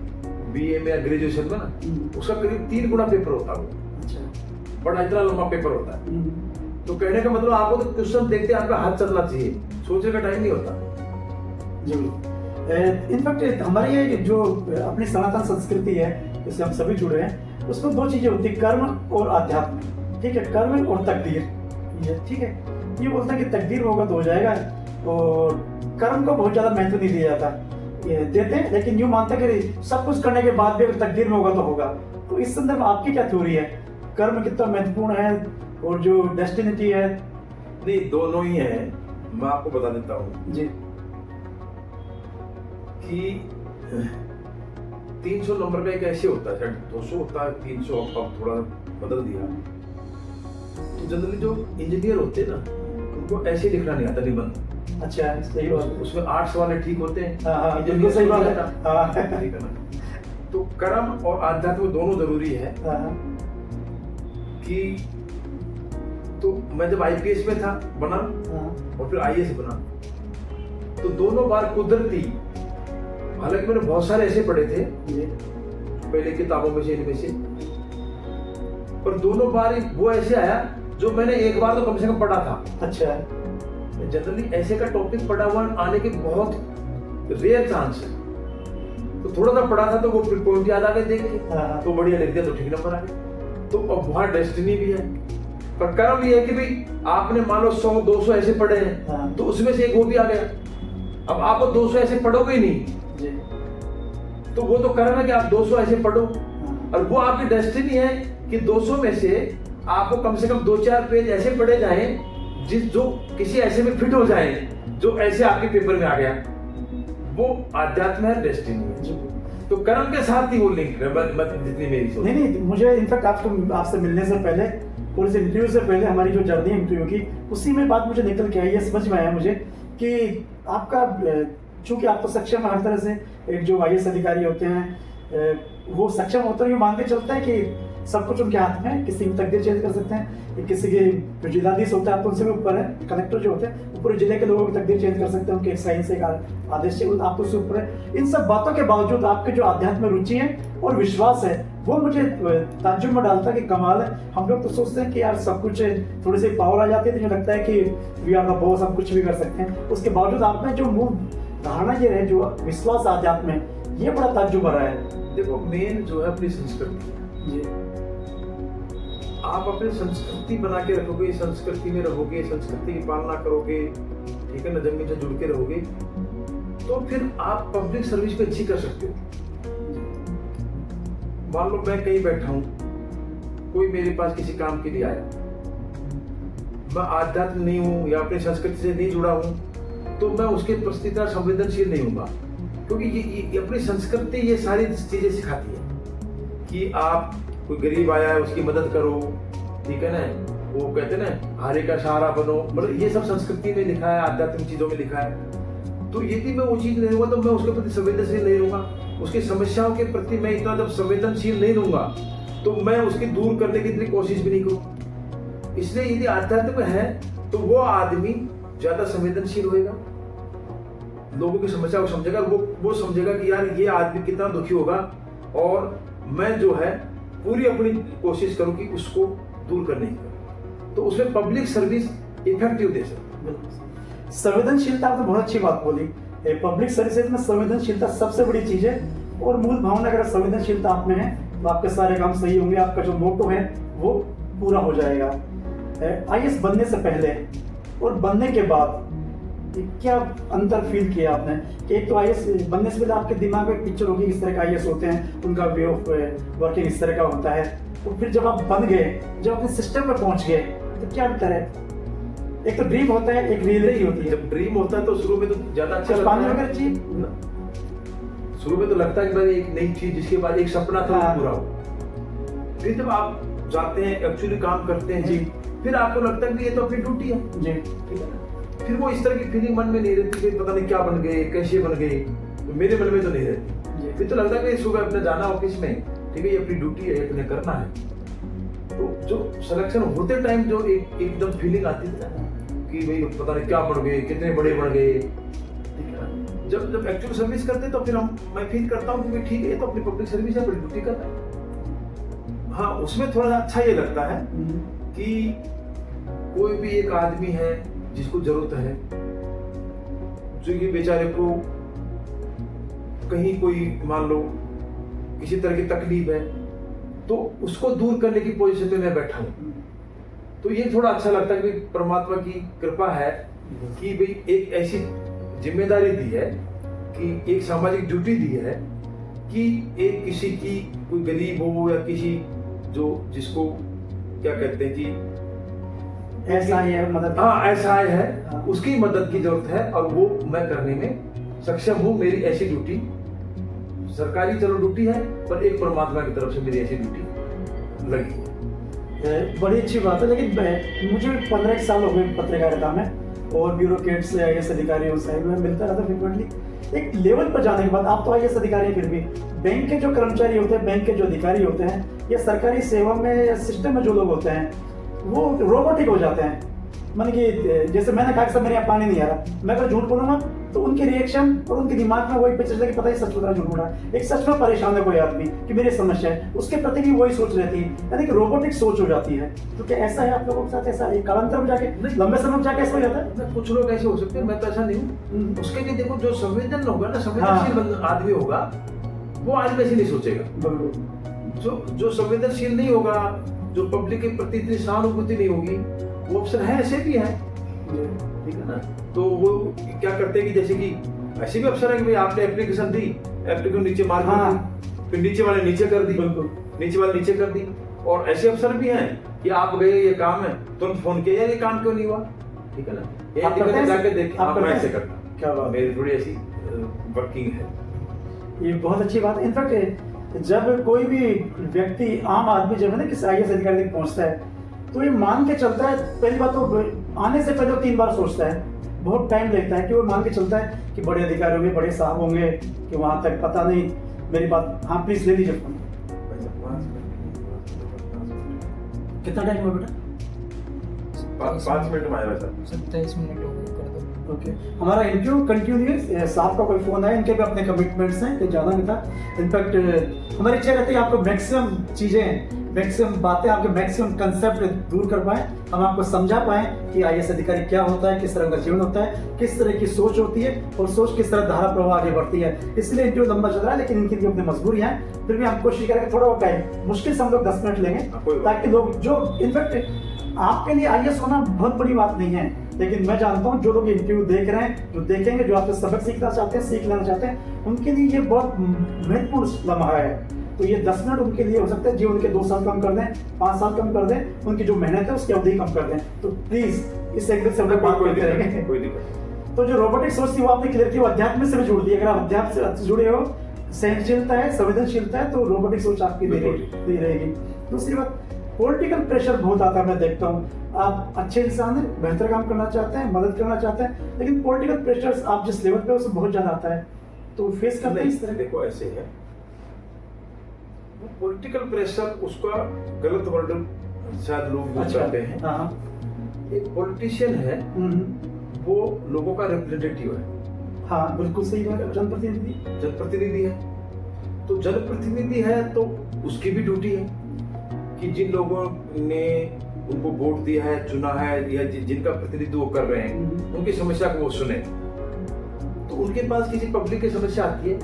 बीए में या ग्रेजुएशन में ना, उसका करीब 3 गुना पेपर होता है वो, अच्छा, बड़ा इतना लंबा पेपर होता है। तो कहने का मतलब आपको तो क्वेश्चन देखते आपका हाथ चलना चाहिए, सोचने का टाइम नहीं होता। जी। इनफैक्ट हमारी ये जो अपनी सनातन संस्कृति है जिससे हम सभी जुड़े हैं, उसमें 2 चीजें होती है, कर्म और आध्यात्म। ठीक है, कर्म और तकदीर, ये ठीक है। ये बोलते हैं कि तकदीर होगा तो हो जाएगा, और कर्म को बहुत ज्यादा महत्व नहीं दिया जाता। ये देते हैं लेकिन यूं मानते हैं कि सब कुछ करने के बाद भी अगर तकदीर में होगा तो होगा। तो इस संदर्भ में आपकी क्या थ्योरी है? कर्म कितना महत्वपूर्ण है और जो डेस्टिनिटी है? नहीं, दोनों ही है। मैं आपको बता देता हूँ जी, कि 300 नंबर का एक ऐसे होता है, शायद 200 होता है, 300 अब थोड़ा बदल दिया। तो जनरली जो इंजीनियर होते हैं ना, उनको ऐसे लिखना नहीं आता निबंध। अच्छा, सही बात है। उसमें 8 सवाल ठीक होते हैं। हाँ, इंजीनियर बिल्कुल सही बात है। होता हाँ। ठीक है ना। तो कर्म और आध्यात्म दोनों जरूरी है। हाँ, कि तो मैं जब आईपीएस में था बना, हाँ, और फिर आईएएस बना, तो दोनों बार कुदरती, हालांकि मैंने बहुत सारे ऐसे पढ़े थे जी, पहले किताबों में से, इनमें से, पर दोनों बार वो ऐसे आया जो मैंने एक बार तो कम से कम पढ़ा था। अच्छा, जनरली ऐसे का टॉपिक पढ़ा हुआ आने के बहुत रेयर चांस है। तो थोड़ा सा पढ़ा था तो वो पॉइंट याद आ गए देख के, हाँ, तो बढ़िया लिख दिया तो ठीक नंबर आ गए। तो अब वहां डेस्टिनी भी है, पर कर्म ये है कि भाई आपने मान लो 100-200 ऐसे पढ़े हैं, हाँ, तो उसमें से एक वो भी आ गया। अब आप 200 ऐसे पढ़ोगे ही नहीं, जी, तो वो तो कर्म है कि आप 200 ऐसे पढ़ो, हाँ, और वो आपकी डेस्टिनी है कि 200 में से आपको कम से कम 2-4 पेज ऐसे पढ़े जाएं जो किसी ऐसे में फिट हो जाए, जो ऐसे आपके पेपर में आ गया। वो आध्यात्म है, डेस्टिनी है। जी। तो कर्म के साथ ही वो लिंक है, जितनी मेरी सोच। नहीं, मुझे इनफैक्ट आपसे मिलने से पहले और इस इंटरव्यू से पहले हमारी जो जर्नी इंटरव्यू की, उसी में बात मुझे निकल के आई, ये समझ में आया मुझे कि आपका, चूंकि आप तो सक्षम है हर तरह से, एक जो आईएएस अधिकारी होते हैं वो सक्षम होते हैं, ये मान के चलते हैं कि सब कुछ उनके हाथ में है, किसी की तकदीर चेंज कर सकते हैं, कि किसी के जो जिलाधीश होता है आप तो उनसे भी ऊपर है, कलेक्टर जो होते हैं वो पूरे जिले के लोगों की तकदीर चेंज कर सकते हैं, उनके साइन से एक आदेश से आप तो उससे ऊपर है। इन सब बातों के बावजूद आपके जो आध्यात्म में रुचि है और विश्वास है वो मुझे ताज्जुब में डालता है कि कमाल है। हम लोग तो सोचते हैं कि यार सब कुछ थोड़ी सी पावर आ जाती है तो मुझे लगता है कि वी आर द बॉस, हम कुछ भी कर सकते हैं। उसके बावजूद आप में जो मूल धारणा ये है, जो विश्वास आध्यात्म में, ये बड़ा ताज्जुब भरा है। देखो मेन जो है अपनी संस्कृति, जी आप अपनी संस्कृति बना के रखोगे, संस्कृति में रहोगे, संस्कृति की पालना करोगे, ठीक है ना, जमीन से जुड़ के रहोगे, तो फिर आप पब्लिक सर्विस भी अच्छी कर सकते हो। मान लो मैं कहीं बैठा हूं, कोई मेरे पास किसी काम के लिए आया, मैं आध्यात्म नहीं हूं या अपनी संस्कृति से नहीं जुड़ा हूं, तो मैं उसके प्रति इतना संवेदनशील नहीं हूंगा, क्योंकि ये अपनी संस्कृति ये सारी चीजें सिखाती है कि आप कोई गरीब आया है उसकी मदद करो, ठीक है ना, वो कहते हैं ना हारे का सहारा बनो, मतलब ये सब संस्कृति में लिखा है, आध्यात्मिक चीजों में लिखा है। तो यदि मैं वो चीज नहीं होगा तो मैं उसके प्रति संवेदनशील नहीं रहूंगा, उसकी समस्याओं के प्रति मैं इतना जब संवेदनशील नहीं रहूंगा तो मैं उसकी दूर करने की इतनी कोशिश भी नहीं करूँ। इसलिए यदि आध्यात्म है तो वो आदमी ज्यादा संवेदनशील होगा, लोगों की समस्या को समझेगा, वो समझेगा कि यार ये आदमी कितना दुखी होगा और मैं जो है पूरी अपनी कोशिश करूं कि उसको दूर करने की, तो उसमें पब्लिक सर्विस इफेक्टिव दे सकते। संवेदनशीलता आपने बहुत अच्छी बात बोली। पब्लिक सर्विसेज में संवेदनशीलता सबसे बड़ी चीज है और मूल भावना अगर संवेदनशीलता आप में है तो आपके सारे काम सही होंगे, आपका जो मोटो है वो पूरा हो जाएगा। आईएएस बनने से पहले और बनने के बाद क्या अंतर फील किया आपने? कि एक तो आईएएस बनने से पहले आपके दिमाग में पिक्चर होगी इस तरह का आईएएस होते हैं, उनका वे ऑफ वर्किंग इस तरह का होता है, तो फिर जब आप बन गए, जब अपने सिस्टम में पहुंच गए तो क्या अंतर है? एक तो ड्रीम होता है, एक रियलिटी होती है। जब ड्रीम होता है तो शुरू में तो ज्यादा अच्छा लगता है, शुरू में तो लगता है कि भाई एक नई चीज, जिसके बाद एक सपना था वो पूरा हो। फिर जब आप जाते हैं एक्चुअली काम करते हैं जी, फिर आपको लगता है कि ये तो अपनी ड्यूटी है जी, ठीक है ना। फिर वो इस तरह की फीलिंग मन में नहीं रहती कि पता नहीं क्या बन गए, कैसे बन गए, तो मेरे मन में तो नहीं रहती। फिर तो लगता है कि सुबह अपने जाना ऑफिस में, ठीक है, ये अपनी ड्यूटी है, अपने करना है। तो जो सिलेक्शन होते टाइम जो एकदम फीलिंग आती थी ना कि भाई पता नहीं क्या बन गए, कितने बड़े बन गए, ठीक है ना। जब एक्चुअल सर्विस करते तो फिर मैं फील करता हूँ कि ठीक है, तो अपनी पब्लिक सर्विस है, अपनी ड्यूटी करना है। हाँ, उसमें थोड़ा अच्छा ये लगता है कि कोई भी एक आदमी है जिसको जरूरत है, जो कि बेचारे को कहीं कोई मान लो किसी तरह की तकलीफ है, तो उसको दूर करने की पोजीशन में मैं बैठा हूं, तो ये थोड़ा अच्छा लगता है कि परमात्मा की कृपा है कि भाई एक ऐसी जिम्मेदारी दी है, कि एक सामाजिक ड्यूटी दी है कि एक किसी की कोई गरीब हो या किसी जो जिसको क्या कहते हैं कि ऐसा ही है मदद, हाँ ऐसा है, उसकी मदद की जरूरत है और वो मैं करने में सक्षम हूँ। मेरी ऐसी ड्यूटी, सरकारी चलो ड्यूटी है, पर एक परमात्मा की तरफ से मेरी ऐसी ड्यूटी लगी है। बड़ी अच्छी बात है। लेकिन मुझे 15 साल हो गए पत्रकारिता में और ब्यूरोक्रेट से आईएएस अधिकारियों से मैं मिलता रहता फ्रिक्वेंटली। एक लेवल पर जाने के बाद आप तो आईएएस अधिकारी हैं, फिर भी बैंक के जो कर्मचारी होते हैं, बैंक के जो अधिकारी होते हैं, या सरकारी सेवा में या सिस्टम में जो लोग होते हैं, वो रोबोटिक हो जाते हैं। मान कि जैसे मैंने कहा कि सर मेरे यहाँ पानी नहीं आ रहा, मैं अगर झूठ बोलूंगा तो उनके रिएक्शन और उनके दिमाग में वही पिक्चर कि पता ही सच बोल रहा, झूठ बोल रहा है। एक सच में परेशान है कोई आदमी कि मेरी समस्या है, उसके प्रति भी वही सोच रहती है, यानी कि रोबोटिक सोच हो जाती है। तो क्या ऐसा है आप लोगों के साथ? ऐसा एक कालांतर में जाके लंबे समय में जाके ऐसा हो जाता है? कुछ लोग ऐसे हो सकते हैं, मैं तो ऐसा नहीं हूँ। उसके लिए देखो, जो संवेदन होगा ना, संवेदनशील आदमी होगा, वो आदमी ऐसे नहीं सोचेगा। जो संवेदनशील नहीं होगा, जो पब्लिक के प्रति इतनी सहानुभूति नहीं होगी, वो अफसर है, ऐसे भी है, ठीक है ना। तो वो क्या करते हैं कि जैसे कि ऐसे भी अफसर है कि भाई आपने एप्लीकेशन दी, एप्लीकेशन नीचे मार दी, फिर नीचे वाले नीचे कर दी, नीचे वाले नीचे कर दी। और ऐसे अफसर भी हैं कि आप गए, ये काम है, तुरंत फोन किया, यार ये काम क्यों नहीं हुआ, ठीक है ना, ये दिक्कत जाके देख, मैं ऐसे करता हूँ। क्या बात, मेरी थोड़ी ऐसी वर्किंग है। ये बहुत अच्छी बात है। इनफैक्ट जब कोई भी व्यक्ति, आम आदमी जब है ना किसी आईएएस अधिकारी तक पहुंचता है, तो ये मान के चलता है, पहली बात तो आने से पहले 3 बार सोचता है, बहुत टाइम लगता है कि वो मान के चलता है कि बड़े अधिकारी होंगे, बड़े साहब होंगे, कि वहां तक पता नहीं मेरी बात, हाँ प्लीज ले लीजिए फोन। भाई साहब, 5 मिनट। कितना टाइम हुआ बेटा? 5 मिनट में आया भाई साहब। 27 मिनट हो गए, कर दो। ओके, हमारा इंटरव्यू कंटिन्यू है। साहब का कोई फोन आया, इनके भी अपने कमिटमेंट्स हैं कि जाना नहीं था। इनफैक्ट हमारी इच्छा रहती है आपको मैक्सिमम चीजें, मैक्सिमम बातें, आपके मैक्सिमम कंसेप्ट दूर कर पाएं, हम आपको समझा पाएं कि आईएएस अधिकारी क्या होता है, किस तरह का जीवन होता है, किस तरह की सोच होती है और सोच किस तरह धारा प्रवाह आगे बढ़ती है। इसलिए इंटरव्यू लंबा चल रहा है, लेकिन इनकी भी अपनी मजबूरियां हैं, फिर भी हम कोशिश करेंगे थोड़ा टाइम, मुश्किल से हम लोग 10 मिनट हाँ, कोई लेंगे बात ताकि लोग जो इनफैक्ट आपके लिए आईएएस होना बहुत बड़ी बात नहीं है, लेकिन मैं जानता हूँ जो लोग इंटरव्यू देख रहे हैं, जो देखेंगे, जो आपसे सबक सीखना चाहते हैं, सीख लेना चाहते हैं, उनके लिए ये बहुत महत्वपूर्ण लम्हा है। तो ये 10 मिनट उनके लिए हो सकता है, जो उनके 2 साल कम कर दें, 5 साल कम कर दें, उनकी जो मेहनत है उसकी अवधि कम कर दें। तो प्लीज इस एंगल से हम लोग बात कोई करते दिक्कत रहेंगे। कोई दिक्कत। तो जो रोबोटिक सोच थी वो आपने क्लियर की, वो अध्यात्म से भी जुड़ दी। अगर आप अध्यात्म से जुड़े हो, सहनशीलता है, संवेदनशीलता है, तो रोबोटिक सोच आपकी नहीं रहेगी। दूसरी बात, पॉलिटिकल प्रेशर बहुत आता है, मैं देखता हूँ। आप अच्छे इंसान हैं, बेहतर काम करना चाहते हैं, मदद करना चाहते हैं, लेकिन पॉलिटिकल प्रेशर आप जिस लेवल पे उससे बहुत ज्यादा आता है, तो फेस करते हैं इस तरह। देखो ऐसे है, पॉलिटिकल प्रेशर उसका गलत वर्ड शायद लोग यूज करते हैं। हाँ, एक पॉलिटिशियन है, वो लोगों का रिप्रेजेंटेटिव है। हाँ बिल्कुल सही बात है, जनप्रतिनिधि। जनप्रतिनिधि है, तो जनप्रतिनिधि है तो उसकी भी ड्यूटी है कि जिन लोगों ने उनको वोट दिया है, चुना है, या जिनका प्रतिनिधित्व वो कर रहे हैं, उनकी समस्या को वो सुने। तो उनके पास किसी पब्लिक की समस्या आती है,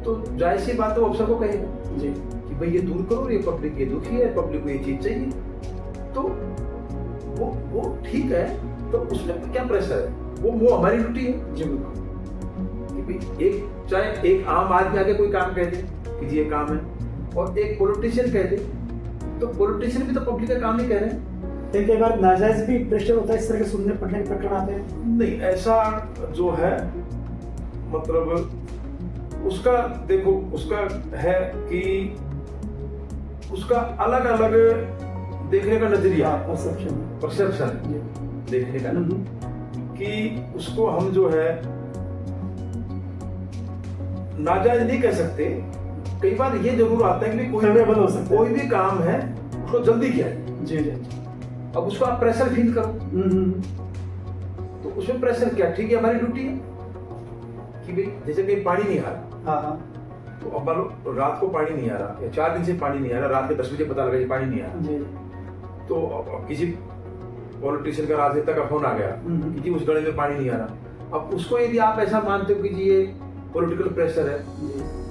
तो जाहिर सी बात है वो अफसर को कहेगा जी कि भाई ये दूर करो, ये पब्लिक ये दुखी है, पब्लिक को ये चीज चाहिए। तो वो ठीक है, तो उसमें क्या प्रेशर है, वो हमारी ड्यूटी है जी बिल्कुल। कि भाई चाहे एक आम आदमी आके कोई काम कह दे कि जी ये काम है, और एक पॉलिटिशियन कह दे, तो पॉलिटिशियन भी तो पब्लिक का काम ही कह रहे हैं। लेकिन कई बार नाजायज भी प्रेशर होता है, इस तरह के सुनने पढ़ने के प्रकरण आते हैं। नहीं, ऐसा जो है मतलब उसका देखो, उसका है कि उसका अलग अलग देखने का नजरिया, परसेप्शन देखने का ना, कि उसको हम जो है नाजायज नहीं कह सकते। कई बार ये जरूर आता है कि कोई भी काम है उसको जल्दी किया है, जी जी। अब उसको आप प्रेशर फील करो, तो उसमें प्रेशर क्या, ठीक है हमारी ड्यूटी है कि भाई जैसे कहीं पानी नहीं आ रहा, हाँ, तो अब मान लो रात को पानी नहीं आ रहा, या 4 दिन से पानी नहीं आ रहा, रात के 10 बजे पता लगा कि पानी नहीं आ रहा, जी। तो अब किसी पॉलिटिशियन का, राजनेता का फोन आ गया कि जी उस गली में पानी नहीं आ रहा। अब उसको यदि आप ऐसा मानते हो कि जी ये पॉलिटिकल प्रेशर है,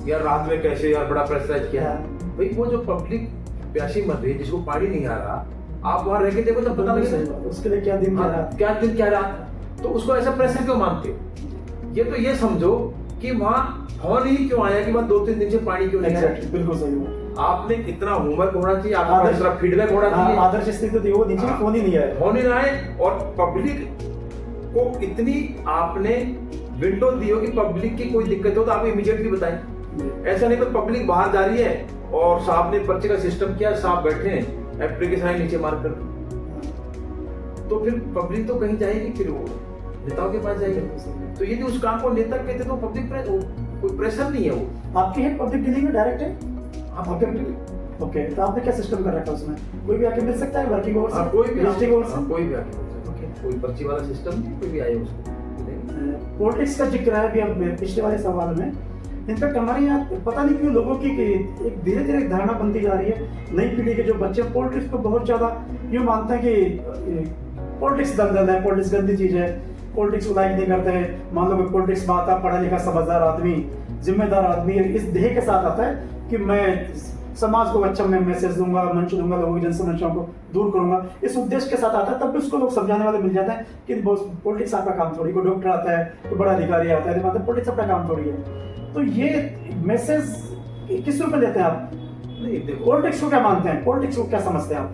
यार रात में कैसे, यार बड़ा प्रेशराइज किया है, भाई वो जो पब्लिक प्यासी मर रही है, जिसको पानी नहीं आ रहा, आप वहां रह के देखो तो पता लगेगा उसके लिए क्या दिन क्या रात, तो उसको ऐसा प्रेशर क्यों मानते हो? ये तो ये समझो कि वहां फोन ही क्यों आया कि वहां 2-3 दिन से पानी क्यों नहीं आया। बिल्कुल सही बात। आपने इतना होमवर्क होना चाहिए, आपका दूसरा फीडबैक होना चाहिए, आदर्श स्थिति तो वो नीचे फोन ही नहीं आया, फोन ही ना आए, और पब्लिक को इतनी आपने विंडो दी हो कि पब्लिक की कोई दिक्कत हो तो आप इमीडिएटली बताएं। ऐसा नहीं तो पब्लिक बाहर जा रही है और साहब ने पर्चे का सिस्टम किया, साहब बैठे हैं, एप्लीकेशन नीचे मार कर, तो फिर पब्लिक तो कहीं जाएगी, फिर वो नेताओं के पास जाएगी। तो यदि उस काम को नेता कहते तो पब्लिक कोई प्रेशर नहीं है। वो आपकी है पब्लिक डीलिंग में डायरेक्ट है आप? ओके, तो आपने क्या सिस्टम कर रखा है उसमें? कोई भी आके मिल सकता है वर्किंग आवर्स से? कोई भी विजिटिंग आवर्स से? कोई भी आके मिल सकता है, कोई पर्ची वाला सिस्टम नहीं, कोई भी आए उसको। पॉलिटिक्स का जिक्र है अभी अब पिछले वाले सवाल में। इनफैक्ट हमारे यहाँ पता नहीं क्यों लोगों की एक धीरे धीरे धारणा बनती जा रही है, नई पीढ़ी के जो बच्चे पॉलिटिक्स को बहुत ज्यादा यूँ मानते हैं कि पॉलिटिक्स दलदल है, पॉलिटिक्स गंदी चीज है, पॉलिटिक्स को लाइक नहीं करते हैं। मान लो पॉलिटिक्स में आता पढ़ा लिखा समझदार आदमी, जिम्मेदार आदमी, इस ध्येय के साथ आता है कि मैं समाज को अच्छा मैं मैसेज दूंगा, मंच दूंगा, लोगों की जनसमस्याओं को दूर करूंगा, इस उद्देश्य के साथ आता है। तब भी उसको लोग समझाने वाले मिल जाते हैं कि पॉलिटिक्स आपका काम थोड़ी, कोई डॉक्टर आता है, कोई बड़ा अधिकारी आता है, मतलब पॉलिटिक्स अपना काम थोड़ी है। तो ये मैसेज किस रूप में देते हैं आप? नहीं देखो, पॉलिटिक्स को क्या मानते हैं, पॉलिटिक्स को क्या समझते हैं आप?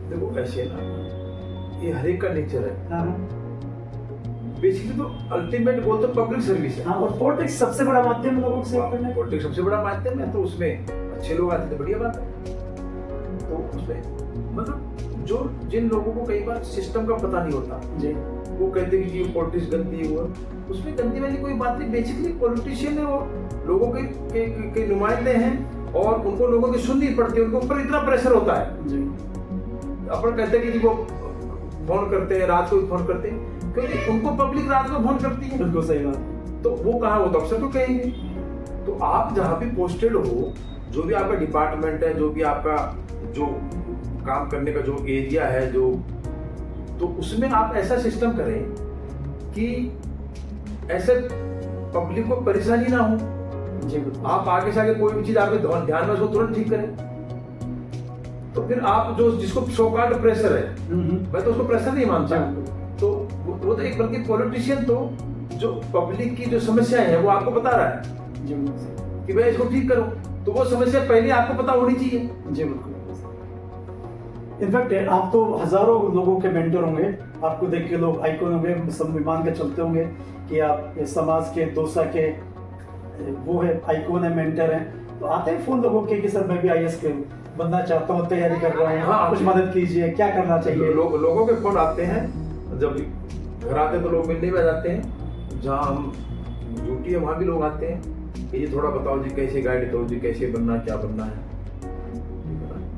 देखो ऐसे है ना, ये हर एक का नेचर है। हाँ, बेसिकली तो अल्टीमेट गोल तो पब्लिक सर्विस है। हाँ, और पॉलिटिक्स सबसे बड़ा माध्यम लोगों की सेवा करने का। पॉलिटिक्स सबसे बड़ा माध्यम है, तो उसमें अच्छे लोग आते तो बढ़िया बात है। तो उसमें मतलब जो जिन लोगों को कई बार सिस्टम का पता नहीं होता, जी, वो कहते हैं कि ये पॉलिटिक्स गंदी हुआ, उसमें गंदी वाली कोई बात नहीं। बेसिकली पॉलिटिशियन है, वो लोगों के नुमाइंदे हैं और उनको लोगों की सुननी पड़ती है, उनके ऊपर इतना प्रेशर होता है। जी अपन कहते हैं कि जी वो फोन करते हैं, रात को भी फोन करते हैं, क्योंकि उनको पब्लिक रात को फोन करती है। बिल्कुल सही बात। तो वो कहा, वो तो अक्सर तो कहेंगे। तो आप जहाँ भी पोस्टेड हो, जो भी आपका डिपार्टमेंट है, जो भी आपका जो काम करने का जो एरिया है, जो तो उसमें आप ऐसा सिस्टम करें कि ऐसे पब्लिक को परेशानी ना हो। जी बिल्कुल। आप आगे से आगे कोई भी चीज आपके ध्यान में उसको तुरंत ठीक करें। तो फिर आप जो जिसको सो-कॉल्ड प्रेशर है, मैं तो उसको प्रेशर नहीं मानता, तो वो तो एक बल्कि पॉलिटिशियन तो जो पब्लिक की जो समस्याएं हैं वो आपको बता रहा है जी बिल्कुल कि भाई इसको ठीक करो, तो वो समस्या पहले आपको पता होनी चाहिए। जी बिल्कुल। इनफैक्ट आप तो हजारों लोगों के मेंटर होंगे, आपको देख के लोग आइकॉन होंगे, सब मान के चलते होंगे कि आप समाज के दोसा के वो है, आइकॉन है, मेंटर हैं। तो आते हैं फोन लोगों के कि सर मैं भी IAS के बनना चाहता हूँ, तैयारी कर रहा हूँ, हाँ, कुछ मदद कीजिए, क्या करना चाहिए? लोगों के फोन आते हैं, जब घर आते हैं तो लोग मिलने भी आ जाते हैं। जहाँ हम ड्यूटी है वहाँ भी लोग आते हैं कि ये थोड़ा बताओ जी, कैसे गाइड करो जी, कैसे बनना है, क्या बनना है।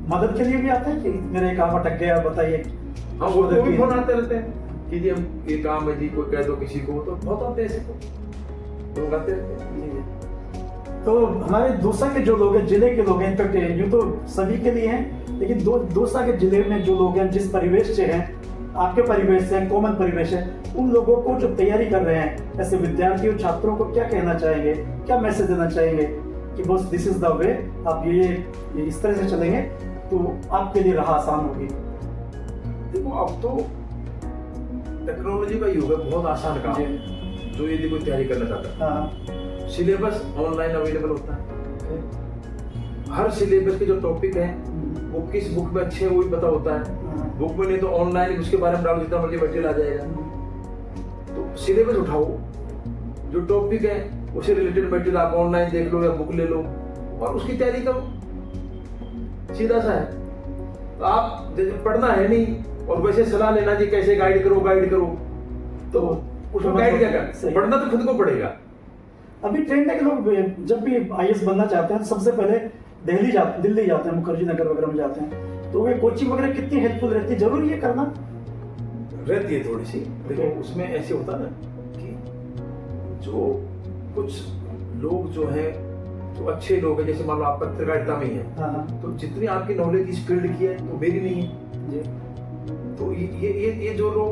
मदद के लिए भी आते हैं कि मेरा काम अटक गया, बताइए। हाँ, वो भी फोन आते रहते हैं कि जी हम ये काम है जी, कोई कह दो किसी को, तो बहुत आते हैं ऐसे को लोग आते रहते हैं। तो हमारे दोसा के जो लोग हैं, जिले के लोग हैं, इनफैक्ट यूँ तो सभी के लिए हैं, लेकिन दोसा के जिले में जो लोग हैं, जिस परिवेश से हैं, आपके परिवेश से, कॉमन परिवेश है, उन लोगों को जो तैयारी कर रहे हैं, ऐसे विद्यार्थियों छात्रों को क्या कहना चाहेंगे, क्या मैसेज देना चाहेंगे कि बस दिस इज द वे, आप ये इस तरह से चलेंगे तो आपके लिए राह आसान होगी? देखो, अब तो टेक्नोलॉजी का युग है, बहुत आसान काम है। जो यदि कोई तैयारी करना चाहता है, सिलेबस ऑनलाइन अवेलेबल होता है। हर सिलेबस के जो टॉपिक है वो किस बुक में अच्छे है वो भी पता होता है। बुक में नहीं तो ऑनलाइन उसके बारे में डालो, जितना मर्जी मटेरियल आ जाएगा। तो सिलेबस उठाओ, जो टॉपिक है उससे रिलेटेड मटेरियल आप ऑनलाइन देख लो या बुक ले लो और उसकी तैयारी करो, सीधा सा है। तो आप पढ़ना है नहीं और वैसे सलाह लेना जी कैसे गाइड करो, तो उसको गाइड क्या कर, पढ़ना तो खुद को पड़ेगा। अभी ट्रेंड है कि लोग जब भी IAS बनना चाहते हैं तो सबसे पहले दिल्ली जाते हैं, मुखर्जी नगर वगैरह में जाते हैं। तो ये कोचिंग वगैरह कितनी हेल्पफुल रहती है? जरूरी है करना? रहती है थोड़ी सी। देखो, उसमें ऐसे होता है ना कि जो कुछ लोग जो है, जो अच्छे लोग हैं, जैसे मान लो आप पत्रकारिता में ही है, तो जितनी आपकी नॉलेज इस फील्ड की है तो मेरी नहीं है। तो ये जो लोग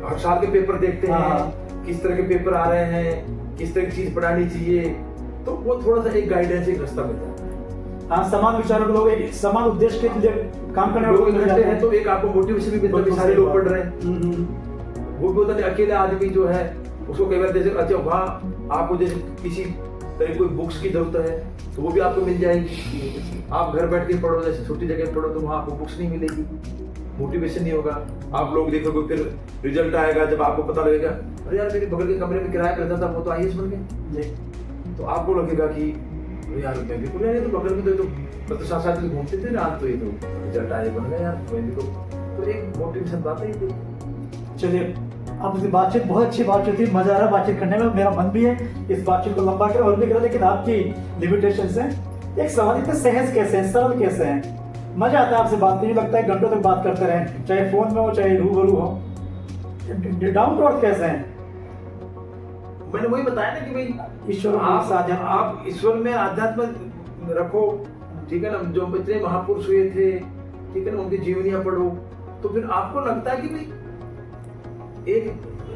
हर साल के पेपर देखते हैं, किस तरह के पेपर आ रहे हैं, किस तरह की चीज पढ़ानी चाहिए, तो वो थोड़ा सा एक गाइडेंस, एक रास्ता मिलता है। हाँ, समान विचारों के लोग एक समान उद्देश्य के लिए काम करने लोग इकट्ठे हैं तो एक आपको मोटिवेशन भी मिलता है, सारे लोग पढ़ रहे हैं। वो भी होता है, अकेला आदमी जो है उसको कई बार जैसे अच्छा वहाँ आपको जैसे किसी तरह कोई बुक्स की जरूरत है तो वो भी आपको मिल जाएगी। आप घर बैठ के पढ़ो, जैसे छोटी जगह पढ़ो तो वहाँ आपको बुक्स नहीं मिलेगी, मोटिवेशन नहीं होगा। आप लोग देखोगे, फिर रिजल्ट आएगा जब आपको पता लगेगा अरे यार मेरे बगल के कमरे में किराया रहता था वो तो IAS बन गए, तो आपको लगेगा कि यार मैं भी तो बगल में तो साथ साथ घूमते थे ना, आज तो ये तो रिजल्ट आए बन गया यार, मैं भी तो एक मोटिवेशन बात है। चलिए, आपसे बातचीत बहुत अच्छी बातचीत थी, मजा आ रहा बातचीत करने में, मेरा मन भी है इस बातचीत को लंबा करें और भी करें, लेकिन आपकी लिमिटेशंस हैं। एक सवाल, इतने सहज कैसे हैं, सरल कैसे हैं? मजा आता है आपसे बात करने, लगता है घंटों तक बात करते रहें, चाहे फोन में हो चाहे रूबरू हो। डाउन टू अर्थ कैसे हैं? मैंने वही बताया ना कि भाई ईश्वर आप ईश्वर में आध्यात्म रखो, ठीक है ना। जो इतने महापुरुष हुए थे, ठीक है ना, उनकी जीवनियां पढ़ो तो फिर आपको लगता है कि भाई एक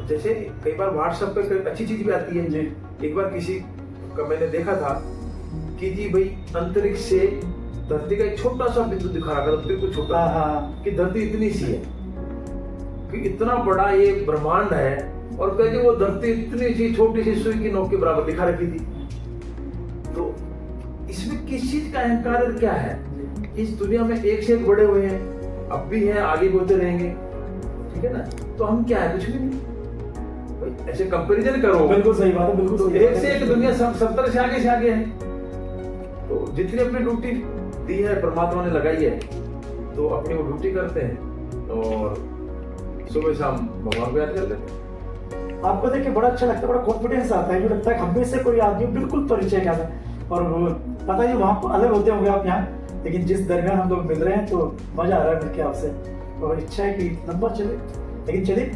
जैसे कई बार व्हाट्सएप पे अच्छी चीज भी आती है। एक बार किसी का मैंने देखा था कि जी भाई अंतरिक्ष से धरती का एक छोटा सा बिंदु दिखा रहा था, बिल्कुल छोटा, कि धरती इतनी सी है, कि इतना बड़ा ये ब्रह्मांड है और कहते वो धरती इतनी सी छोटी सी सुई की नोक के बराबर दिखा रखी थी। तो इसमें किस चीज का अहंकार क्या है? इस दुनिया में एक से एक बड़े हुए हैं, अब भी हैं, आगे बढ़ते रहेंगे, ठीक है ना। तो हम क्या है, कुछ भी नहीं। ऐसे कंपैरिजन करो, बिल्कुल सही बात है, बिल्कुल तो एक से एक दुनिया सब तरह से आगे है। तो जितनी अपनी ड्यूटी दी है परमात्मा ने लगाई है, तो अपनी वो ड्यूटी करते हैं और सुबह शाम भगवान को याद कर लेते। आपको देख के बड़ा अच्छा लगता है, बड़ा कॉन्फिडेंस आता है, जो लगता है हमें से कोई आदमी बिल्कुल परिचय का था। और पता नहीं वहाँ पर अलग होते होंगे आप यहाँ, लेकिन जिस दरमियान हम लोग मिल रहे हैं तो मजा आ रहा है मिलकर आपसे, और इच्छा है कि लंबा चले। लेकिन चलिए,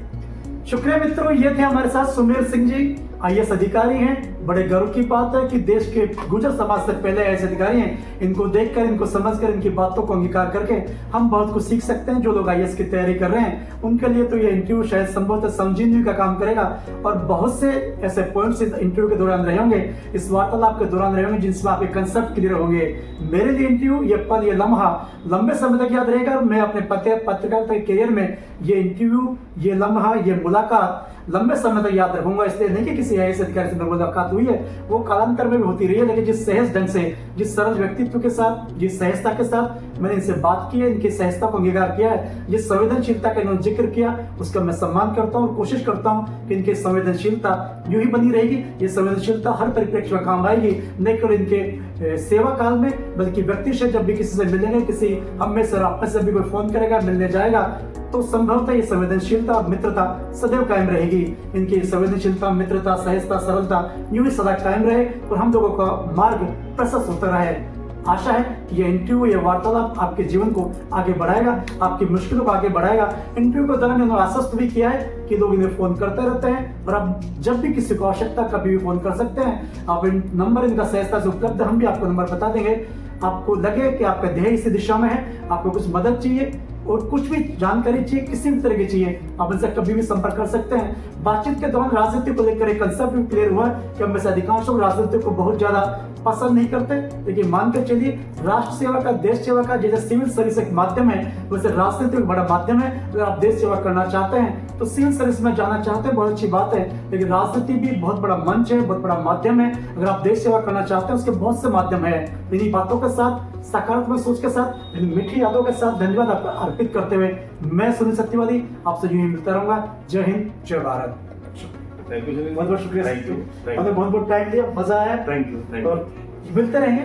शुक्रिया मित्रों, ये थे हमारे साथ सुमेर सिंह जी, IAS अधिकारी हैं। बड़े गर्व की बात है कि देश के गुर्जर समाज से पहले ऐसे अधिकारी हैं। इनको देखकर, इनको समझकर, इनकी बातों को अंगीकार करके हम बहुत कुछ सीख सकते हैं। जो लोग IAS की तैयारी कर रहे हैं उनके लिए तो ये इंटरव्यू शायद संभवतः समझीनी का काम करेगा, और बहुत से ऐसे पॉइंट्स इस इंटरव्यू के दौरान रहे होंगे, इस वार्तालाप के दौरान रहे होंगे, जिनसे आपके कंसेप्ट क्लियर होंगे। मेरे लिए इंटरव्यू, ये पल, ये लम्हा लंबे समय तक याद रहेगा। मैं अपने पत्रकारिता के करियर में ये इंटरव्यू, ये लम्हा, ये मुलाकात लंबे समय तक याद रखूंगा। इसलिए नहीं कि किसी IAS अधिकारी से मुलाकात हुई है, वो कालांतर में भी होती रही है, लेकिन जिस सहज ढंग से, जिस सरल व्यक्तित्व के साथ, जिस सहजता के साथ मैंने इनसे बात की है, इनकी सहजता को अंगीकार किया है, जिस संवेदनशीलता का इन्होंने जिक्र किया, उसका मैं सम्मान करता हूँ और कोशिश करता हूँ कि इनकी संवेदनशीलता यूं ही बनी रहेगी। ये संवेदनशीलता हर परिप्रेक्ष्य में काम आएगी, न केवल इनके सेवा काल में, बल्कि व्यक्ति से जब भी किसी से मिलेंगे, किसी हम में से आप में से भी कोई फोन करेगा, मिलने जाएगा, तो संभवतः ये संवेदनशीलता और मित्रता सदैव कायम रहेगी। इनकी संवेदनशीलता, मित्रता, सहजता, सरलता यूं ही सदा कायम रहे और हम लोगों का मार्ग प्रशस्त होता रहे। आशा है कि ये इंटरव्यू, ये वार्तालाप आपके जीवन को आगे बढ़ाएगा, आपकी मुश्किलों को आगे बढ़ाएगा। इंटरव्यू के दौरान इन्होंने आश्वस्त भी किया है कि लोग इन्हें फोन करते रहते हैं, और आप जब भी किसी को आवश्यकता, कभी भी फोन कर सकते हैं। आप नंबर इनका सहजता से उपलब्ध है, हम भी आपको नंबर बता देंगे। आपको लगे कि आपका ध्येय इसी दिशा में है, आपको कुछ मदद चाहिए और कुछ भी जानकारी चाहिए, किसी भी तरह की चाहिए, आप इनसे कभी भी संपर्क कर सकते हैं। बातचीत के दौरान राजनीति को लेकर एक कंसेप्ट भी क्लियर हुआ कि हम में से अधिकांश लोग राजनीति को बहुत ज्यादा पसंद नहीं करते, लेकिन मान के चलिए, राष्ट्र सेवा का, देश सेवा का, जैसे सिविल सर्विस एक माध्यम है, वैसे राजनीति एक बड़ा माध्यम है। अगर आप देश सेवा करना चाहते हैं तो सिविल सर्विस में जाना चाहते हैं, बहुत अच्छी बात है, लेकिन राजनीति भी बहुत बड़ा मंच है, बहुत बड़ा माध्यम है। अगर आप देश सेवा करना चाहते हैं, उसके बहुत से माध्यम है। इन्हीं बातों के साथ, सकारात्मक सोच के साथ, मीठी यादों के साथ धन्यवाद अर्पित करते हुए मैं सुनील सत्यवादी आपसे यूं ही मिलता रहूंगा। जय हिंद, जय भारत। थैंक यू, बहुत बहुत शुक्रिया, थैंक यू, बहुत बहुत टाइम दिया, मजा आया। थैंक यू, और मिलते रहेंगे।